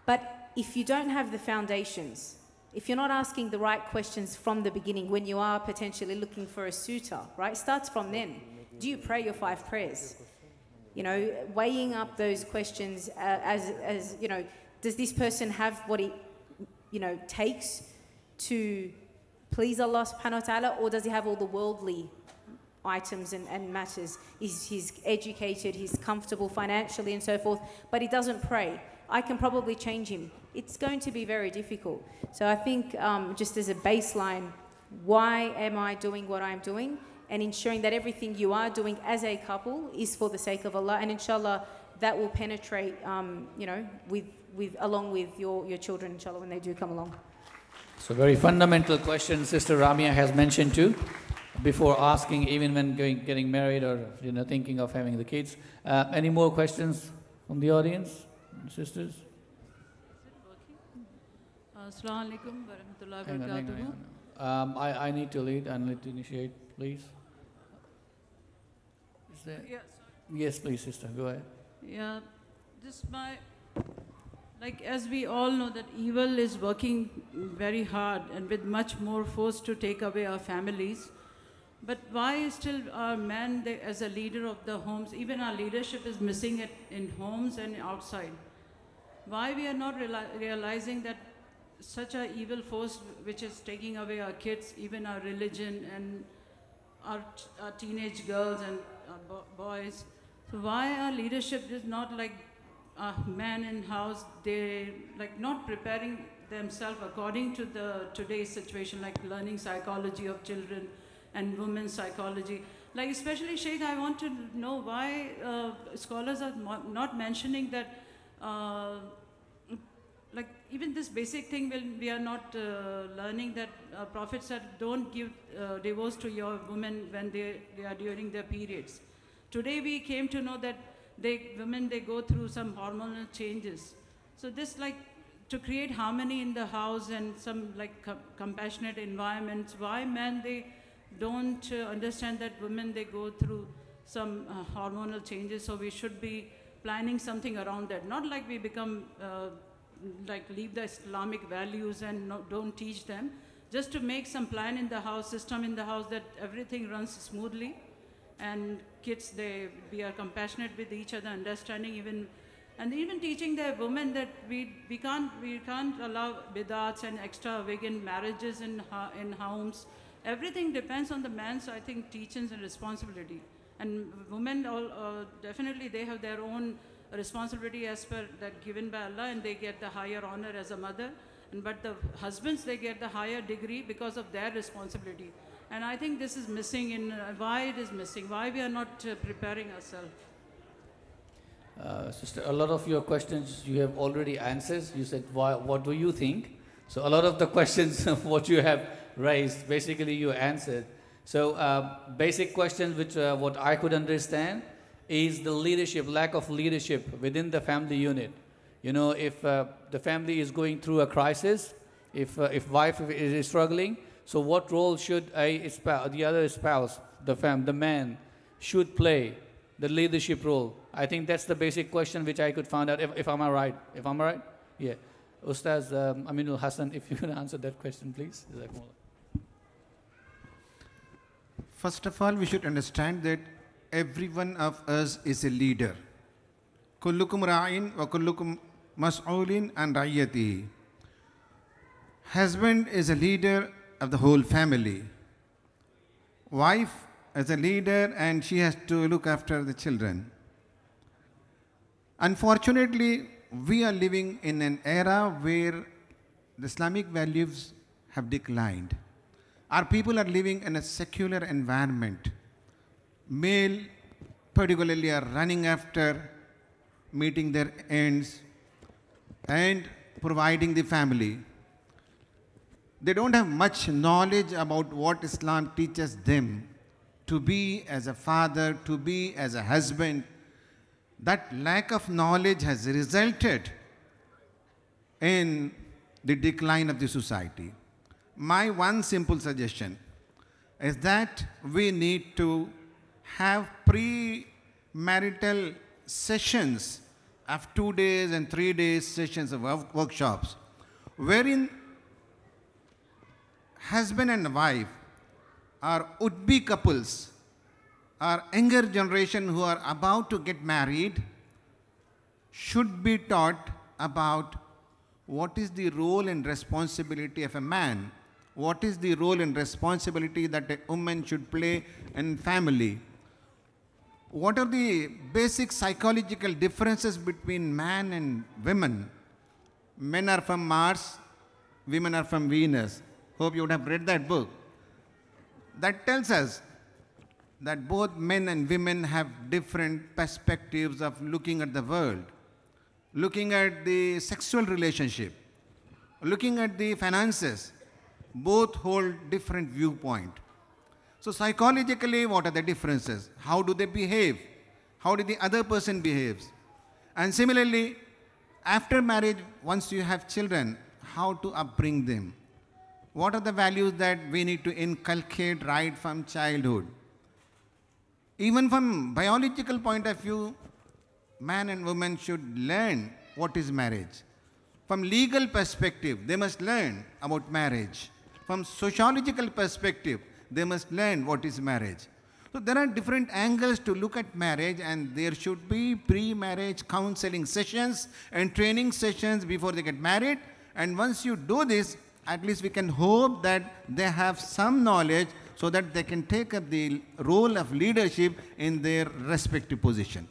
But if you don't have the foundations, if you're not asking the right questions from the beginning when you are potentially looking for a suitor, right? It starts from then. Do you pray your 5 prayers? Weighing up those questions as does this person have what it, takes to please Allah subhanahu wa ta'ala, or does he have all the worldly items and matters? He's educated, he's comfortable financially and so forth, but he doesn't pray. I can probably change him. It's going to be very difficult. So I think just as a baseline, why am I doing what I'm doing? And ensuring that everything you are doing as a couple is for the sake of Allah. And inshallah, that will penetrate, along with your children, inshallah, when they do come along. So very fundamental question Sister Ramia has mentioned too, before asking, even when getting married or thinking of having the kids. Any more questions from the audience, sisters? Assalamu alaikum wa rahmatullahi wa barakatuh. I need to lead. I need to initiate, please. Is there? Yes, please, sister. Go ahead. Yeah, as we all know that evil is working very hard and with much more force to take away our families. But why still our men, as a leader of the homes, even our leadership is missing it in homes and outside? why we are not realizing that such a evil force which is taking away our kids, even our religion and our teenage girls and boys. So why our leadership is not like men in house, they like not preparing themselves according to the today's situation, like learning psychology of children and women's psychology. Like especially Sheikh, I want to know why scholars are not mentioning that like even this basic thing we are not learning that Prophet said don't give divorce to your women when they are during their periods. Today we came to know that women they go through some hormonal changes. So this like to create harmony in the house and some like compassionate environments, why men they don't understand that women they go through some hormonal changes, so we should be planning something around that. Not like we become like leave the Islamic values and don't teach them, just to make some plan in the house, system in the house that everything runs smoothly and kids we are compassionate with each other, understanding even teaching the women that we can't allow bidats and extravagant marriages in homes. Everything depends on the man's, I think, teachings and responsibility. And women definitely they have their own responsibility as per that given by Allah, and they get the higher honor as a mother. But the husbands, they get the higher degree because of their responsibility. And I think this is missing in why it is missing, why we are not preparing ourselves. Sister, a lot of your questions you have already answered. You said, what do you think? So a lot of the questions what you have raised, basically you answered. So basic questions which what I could understand is the leadership, lack of leadership within the family unit. You know, if the family is going through a crisis, if wife is struggling, so what role should the other spouse, the man, should play the leadership role? I think that's the basic question which I could find out. If I'm right, yeah. Ustaz Ameenul Hasan, if you can answer that question, please. First of all, we should understand that every one of us is a leader. Kullukum ra'in wa kullukum mas'ulin an ra'iyatihi. Husband is a leader of the whole family. Wife is a leader and she has to look after the children. Unfortunately, we are living in an era where the Islamic values have declined. Our people are living in a secular environment. Male particularly are running after meeting their ends and providing the family. They don't have much knowledge about what Islam teaches them to be as a father, to be as a husband. That lack of knowledge has resulted in the decline of the society. My one simple suggestion is that we need to have pre-marital sessions of 2 days and 3 days sessions of workshops, wherein husband and wife or would-be couples or younger generation who are about to get married should be taught about what is the role and responsibility of a man, what is the role and responsibility that a woman should play in family, what are the basic psychological differences between man and women. Men are from Mars, women are from Venus. Hope you would have read that book. That tells us that both men and women have different perspectives of looking at the world, looking at the sexual relationship, looking at the finances. Both hold different viewpoint. So psychologically, what are the differences? How do they behave? How did the other person behaves? And similarly, after marriage, once you have children, how to upbring them? What are the values that we need to inculcate right from childhood? Even from biological point of view, man and woman should learn what is marriage. From legal perspective, they must learn about marriage. From sociological perspective, they must learn what is marriage. So there are different angles to look at marriage, and there should be pre-marriage counseling sessions and training sessions before they get married. And once you do this, at least we can hope that they have some knowledge so that they can take up the role of leadership in their respective position.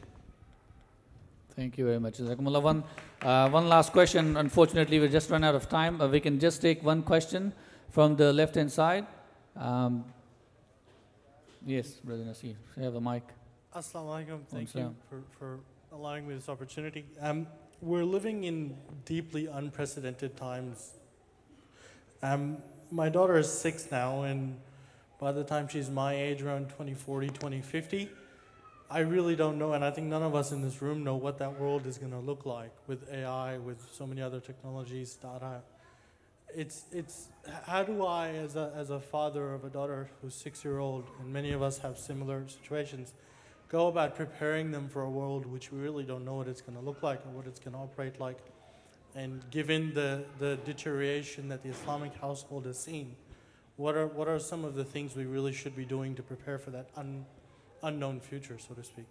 Thank you very much. Jazakumullah. One last question. Unfortunately, we just run out of time. We can just take one question from the left-hand side. Yes, Brother Nasir, you have the mic. Assalamu alaikum. Thank you for allowing me this opportunity. We're living in deeply unprecedented times. My daughter is 6 now, and by the time she's my age, around 2040, 2050, I really don't know, and I think none of us in this room know what that world is going to look like with AI, with so many other technologies, data. It's how do I, as a father of a daughter who's 6-year-old, and many of us have similar situations, go about preparing them for a world which we really don't know what it's going to look like or what it's going to operate like? And given the deterioration that the Islamic household has seen, what are some of the things we really should be doing to prepare for that unknown future, so to speak?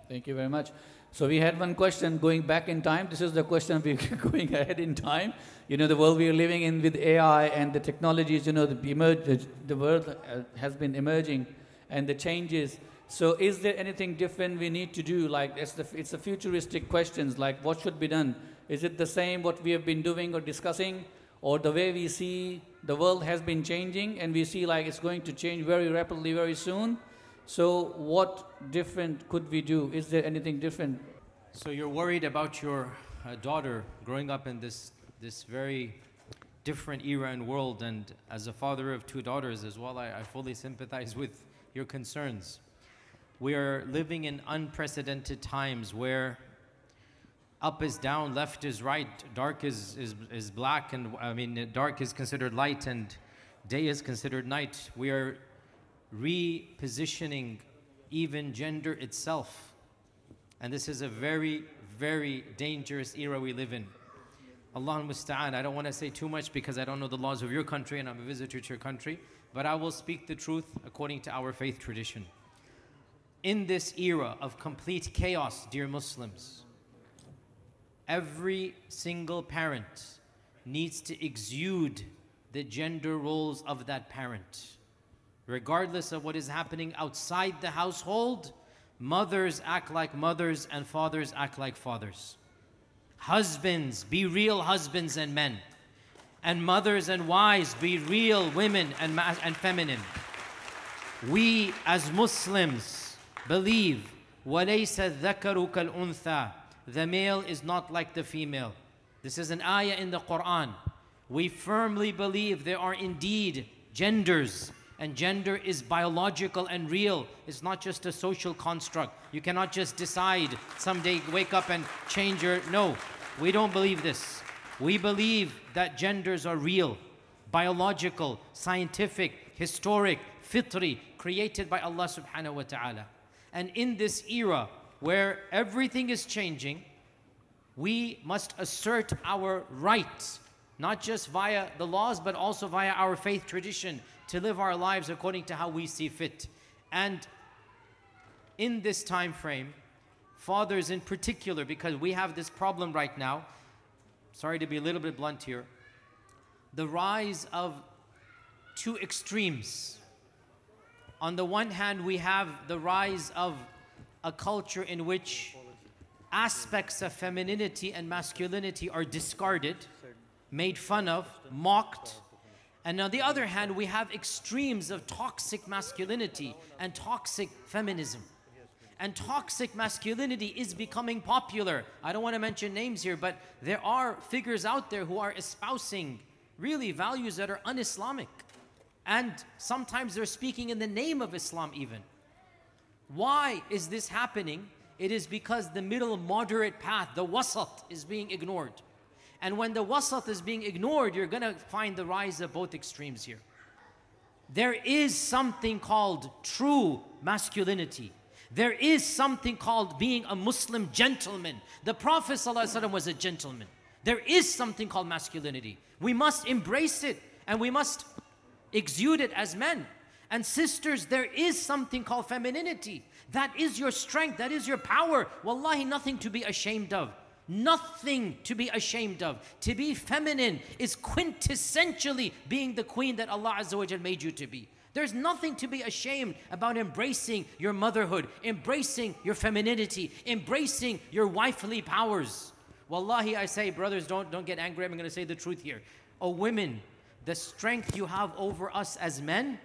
Thank you very much. So we had one question going back in time. This is the question we're going ahead in time. You know, the world we are living in with AI and the technologies, you know, the world has been emerging and the changes. So is there anything different we need to do? Like it's the futuristic questions, like what should be done? Is it the same what we have been doing or discussing? Or the way we see the world has been changing and we see like it's going to change very rapidly very soon? So what different could we do? Is there anything different? So you're worried about your daughter growing up in this very different era and world, and as a father of 2 daughters as well, I fully sympathize with your concerns. We are living in unprecedented times where up is down, left is right, dark is black, and I mean dark is considered light and day is considered night. We are repositioning even gender itself. And this is a very, very dangerous era we live in. Allah musta'an. I don't want to say too much because I don't know the laws of your country and I'm a visitor to your country, but I will speak the truth according to our faith tradition. In this era of complete chaos, dear Muslims, every single parent needs to exude the gender roles of that parent. Regardless of what is happening outside the household, mothers act like mothers and fathers act like fathers. Husbands, be real husbands and men. And mothers and wives, be real women and feminine. We as Muslims believe, وَلَيْسَ الذَّكَرُ كَالْأُنثَى. The male is not like the female. This is an ayah in the Quran. We firmly believe there are indeed genders, and gender is biological and real. It's not just a social construct. You cannot just decide someday, wake up and change your... No, we don't believe this. We believe that genders are real, biological, scientific, historic, fitri, created by Allah subhanahu wa ta'ala. And in this era where everything is changing, we must assert our rights, not just via the laws, but also via our faith tradition, to live our lives according to how we see fit. And in this time frame, fathers in particular, because we have this problem right now, sorry to be a little bit blunt here, the rise of 2 extremes. On the one hand, we have the rise of a culture in which aspects of femininity and masculinity are discarded, made fun of, mocked. And on the other hand, we have extremes of toxic masculinity and toxic feminism. And toxic masculinity is becoming popular. I don't want to mention names here, but there are figures out there who are espousing really values that are un-Islamic. And sometimes they're speaking in the name of Islam even. Why is this happening? It is because the middle moderate path, the wasat, is being ignored. And when the wasat is being ignored, you're going to find the rise of both extremes here. There is something called true masculinity. There is something called being a Muslim gentleman. The Prophet ﷺ was a gentleman. There is something called masculinity. We must embrace it and we must exude it as men. And sisters, there is something called femininity. That is your strength, that is your power. Wallahi, nothing to be ashamed of. Nothing to be ashamed of. To be feminine is quintessentially being the queen that Allah Azza wa Jal made you to be. There's nothing to be ashamed about embracing your motherhood, embracing your femininity, embracing your wifely powers. Wallahi, I say, brothers, don't get angry. I'm going to say the truth here. Oh, women, the strength you have over us as men,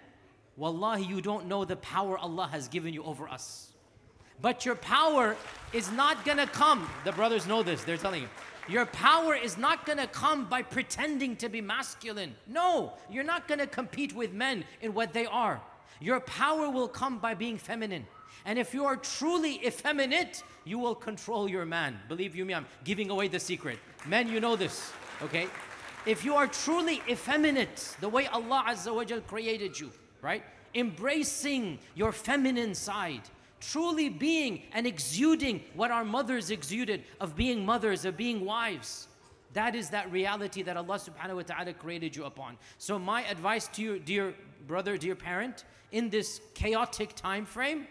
wallahi, you don't know the power Allah has given you over us. But your power is not going to come. The brothers know this. They're telling you. Your power is not going to come by pretending to be masculine. No, you're not going to compete with men in what they are. Your power will come by being feminine. And if you are truly effeminate, you will control your man. Believe you me, I'm giving away the secret. Men, you know this, okay? If you are truly effeminate, the way Allah Azza wa Jal created you, right? Embracing your feminine side, truly being and exuding what our mothers exuded of being mothers, of being wives. That is that reality that Allah subhanahu wa ta'ala created you upon. So my advice to you, dear brother, dear parent, in this chaotic time frame,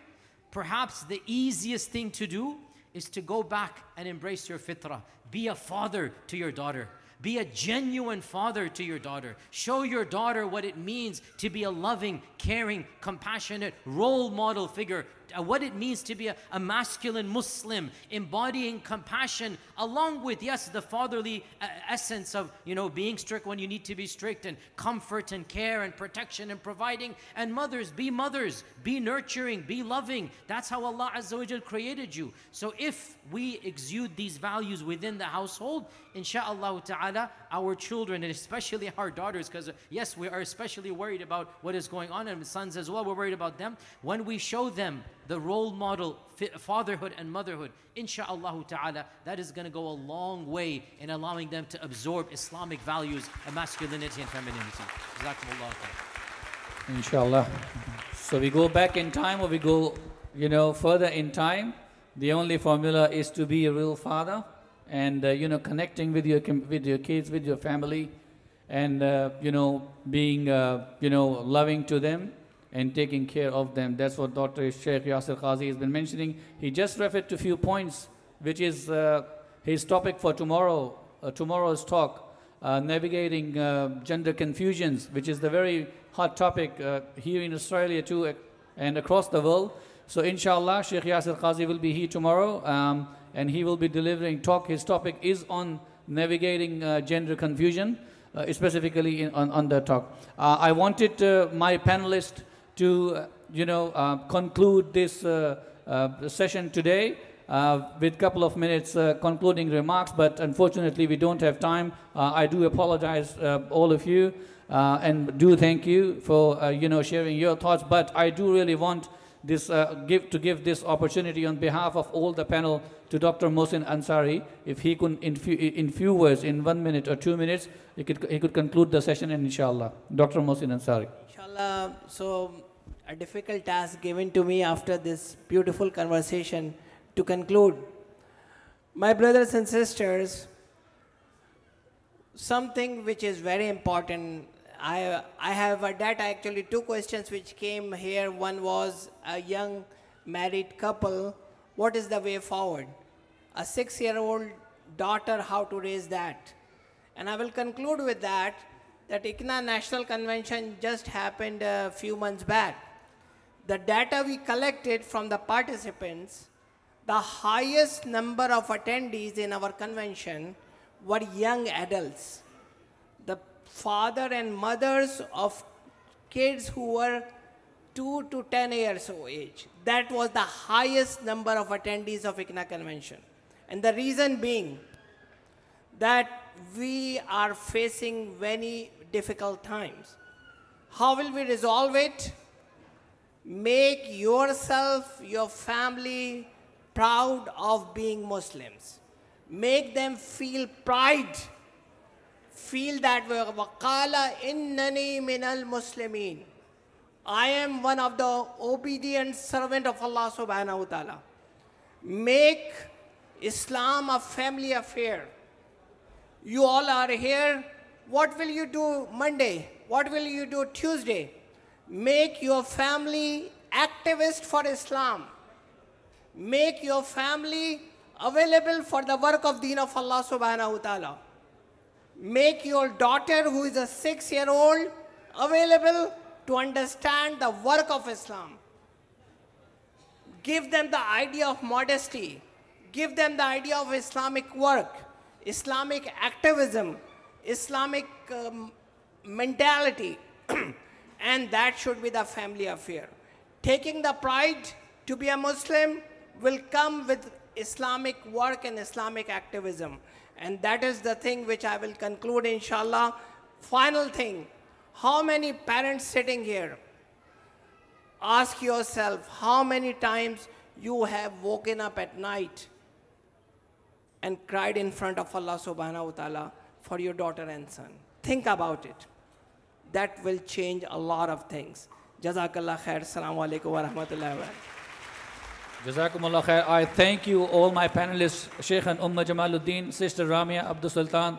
perhaps the easiest thing to do is to go back and embrace your fitrah. Be a father to your daughter. Be a genuine father to your daughter. Show your daughter what it means to be a loving, caring, compassionate role model figure. What it means to be a masculine Muslim, embodying compassion along with, yes, the fatherly essence of, being strict when you need to be strict, and comfort and care and protection and providing. And mothers, be nurturing, be loving. That's how Allah Azza wa Jal created you. So if we exude these values within the household, insha'Allah ta'ala, our children, and especially our daughters, because yes, we are especially worried about what is going on, and sons as well, we're worried about them. When we show them the role model, fatherhood and motherhood, insha'Allah ta'ala, that is going to go a long way in allowing them to absorb Islamic values of masculinity and femininity. Jazakumullah khair. Inshallah. So we go back in time, or we go, further in time. The only formula is to be a real father, and connecting with your kids, with your family, and being loving to them and taking care of them. That's what Dr. Sheikh Yasir Qadhi has been mentioning. He just referred to a few points, which is his topic for tomorrow's talk, navigating gender confusions, which is the very hot topic here in Australia too, and across the world. So inshallah, Sheikh Yasir Qadhi will be here tomorrow, and he will be delivering talk. His topic is on navigating gender confusion, specifically on the talk. I wanted my panelists to conclude this session today with a couple of minutes concluding remarks, but unfortunately we don't have time. I do apologize all of you, and do thank you for sharing your thoughts, but I do really want this give this opportunity on behalf of all the panel to Dr. Mohsin Ansari. If he could in few words, in 1 minute or 2 minutes, he could conclude the session, and inshallah. Dr. Mohsin Ansari. Inshallah. So a difficult task given to me after this beautiful conversation to conclude. My brothers and sisters, something which is very important. I have a data, actually 2 questions which came here. One was a young married couple, what is the way forward? A 6-year-old daughter, how to raise that? And I will conclude with that ICNA National Convention just happened a few months back. The data we collected from the participants, the highest number of attendees in our convention were young adults. The father and mothers of kids who were 2 to 10 years of age. That was the highest number of attendees of ICNA convention. And the reason being that we are facing very difficult times. How will we resolve it? Make yourself, your family proud of being Muslims. Make them feel pride. Feel that way. وَقَالَ إِنَّنِي مِنَ الْمُسْلِمِينَ. I am one of the obedient servant of Allah subhanahu wa ta'ala. Make Islam a family affair. You all are here. What will you do Monday? What will you do Tuesday? Make your family activist for Islam. Make your family available for the work of Deen of Allah subhanahu wa ta'ala. Make your daughter, who is a 6-year-old, available to understand the work of Islam. Give them the idea of modesty. Give them the idea of Islamic work, Islamic activism, Islamic mentality. And that should be the family affair. Taking the pride to be a Muslim will come with Islamic work and Islamic activism. And that is the thing which I will conclude, inshallah. Final thing, how many parents sitting here, ask yourself how many times you have woken up at night and cried in front of Allah subhanahu wa ta'ala for your daughter and son. Think about it. That will change a lot of things. Jazakallah khair. Assalamu alaikum wa rahmatullahi wa barakatuh. Jazakumullah khair. I thank you, all my panelists, Sheikh and Jamaluddin, Sister Ramia, Abdo Sultan,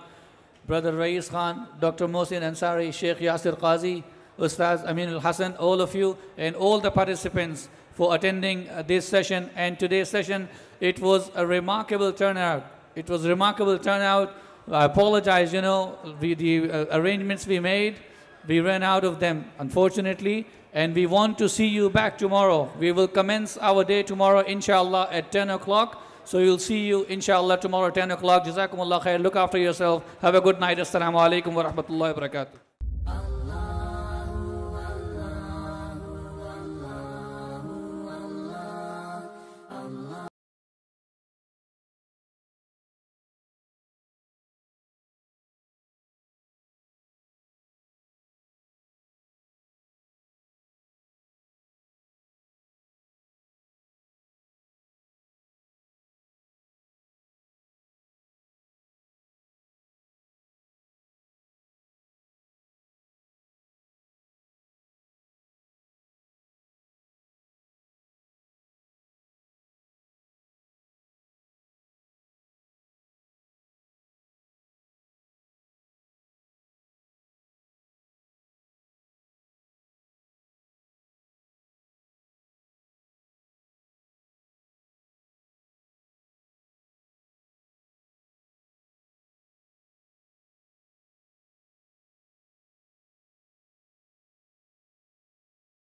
Brother Rais Khan, Dr. Mohsin Ansari, Sheikh Yasir Qadhi, Ustaz Ameenul Hasan, all of you, and all the participants for attending this session. And today's session, it was a remarkable turnout. It was a remarkable turnout. I apologize, the arrangements we made, we ran out of them, unfortunately, and we want to see you back tomorrow. We will commence our day tomorrow, inshallah, at 10 o'clock. So you'll see you, inshallah, tomorrow at 10 o'clock. Jazakumullah khair. Look after yourself. Have a good night. Assalamu alaikum wa rahmatullahi wa barakatuh.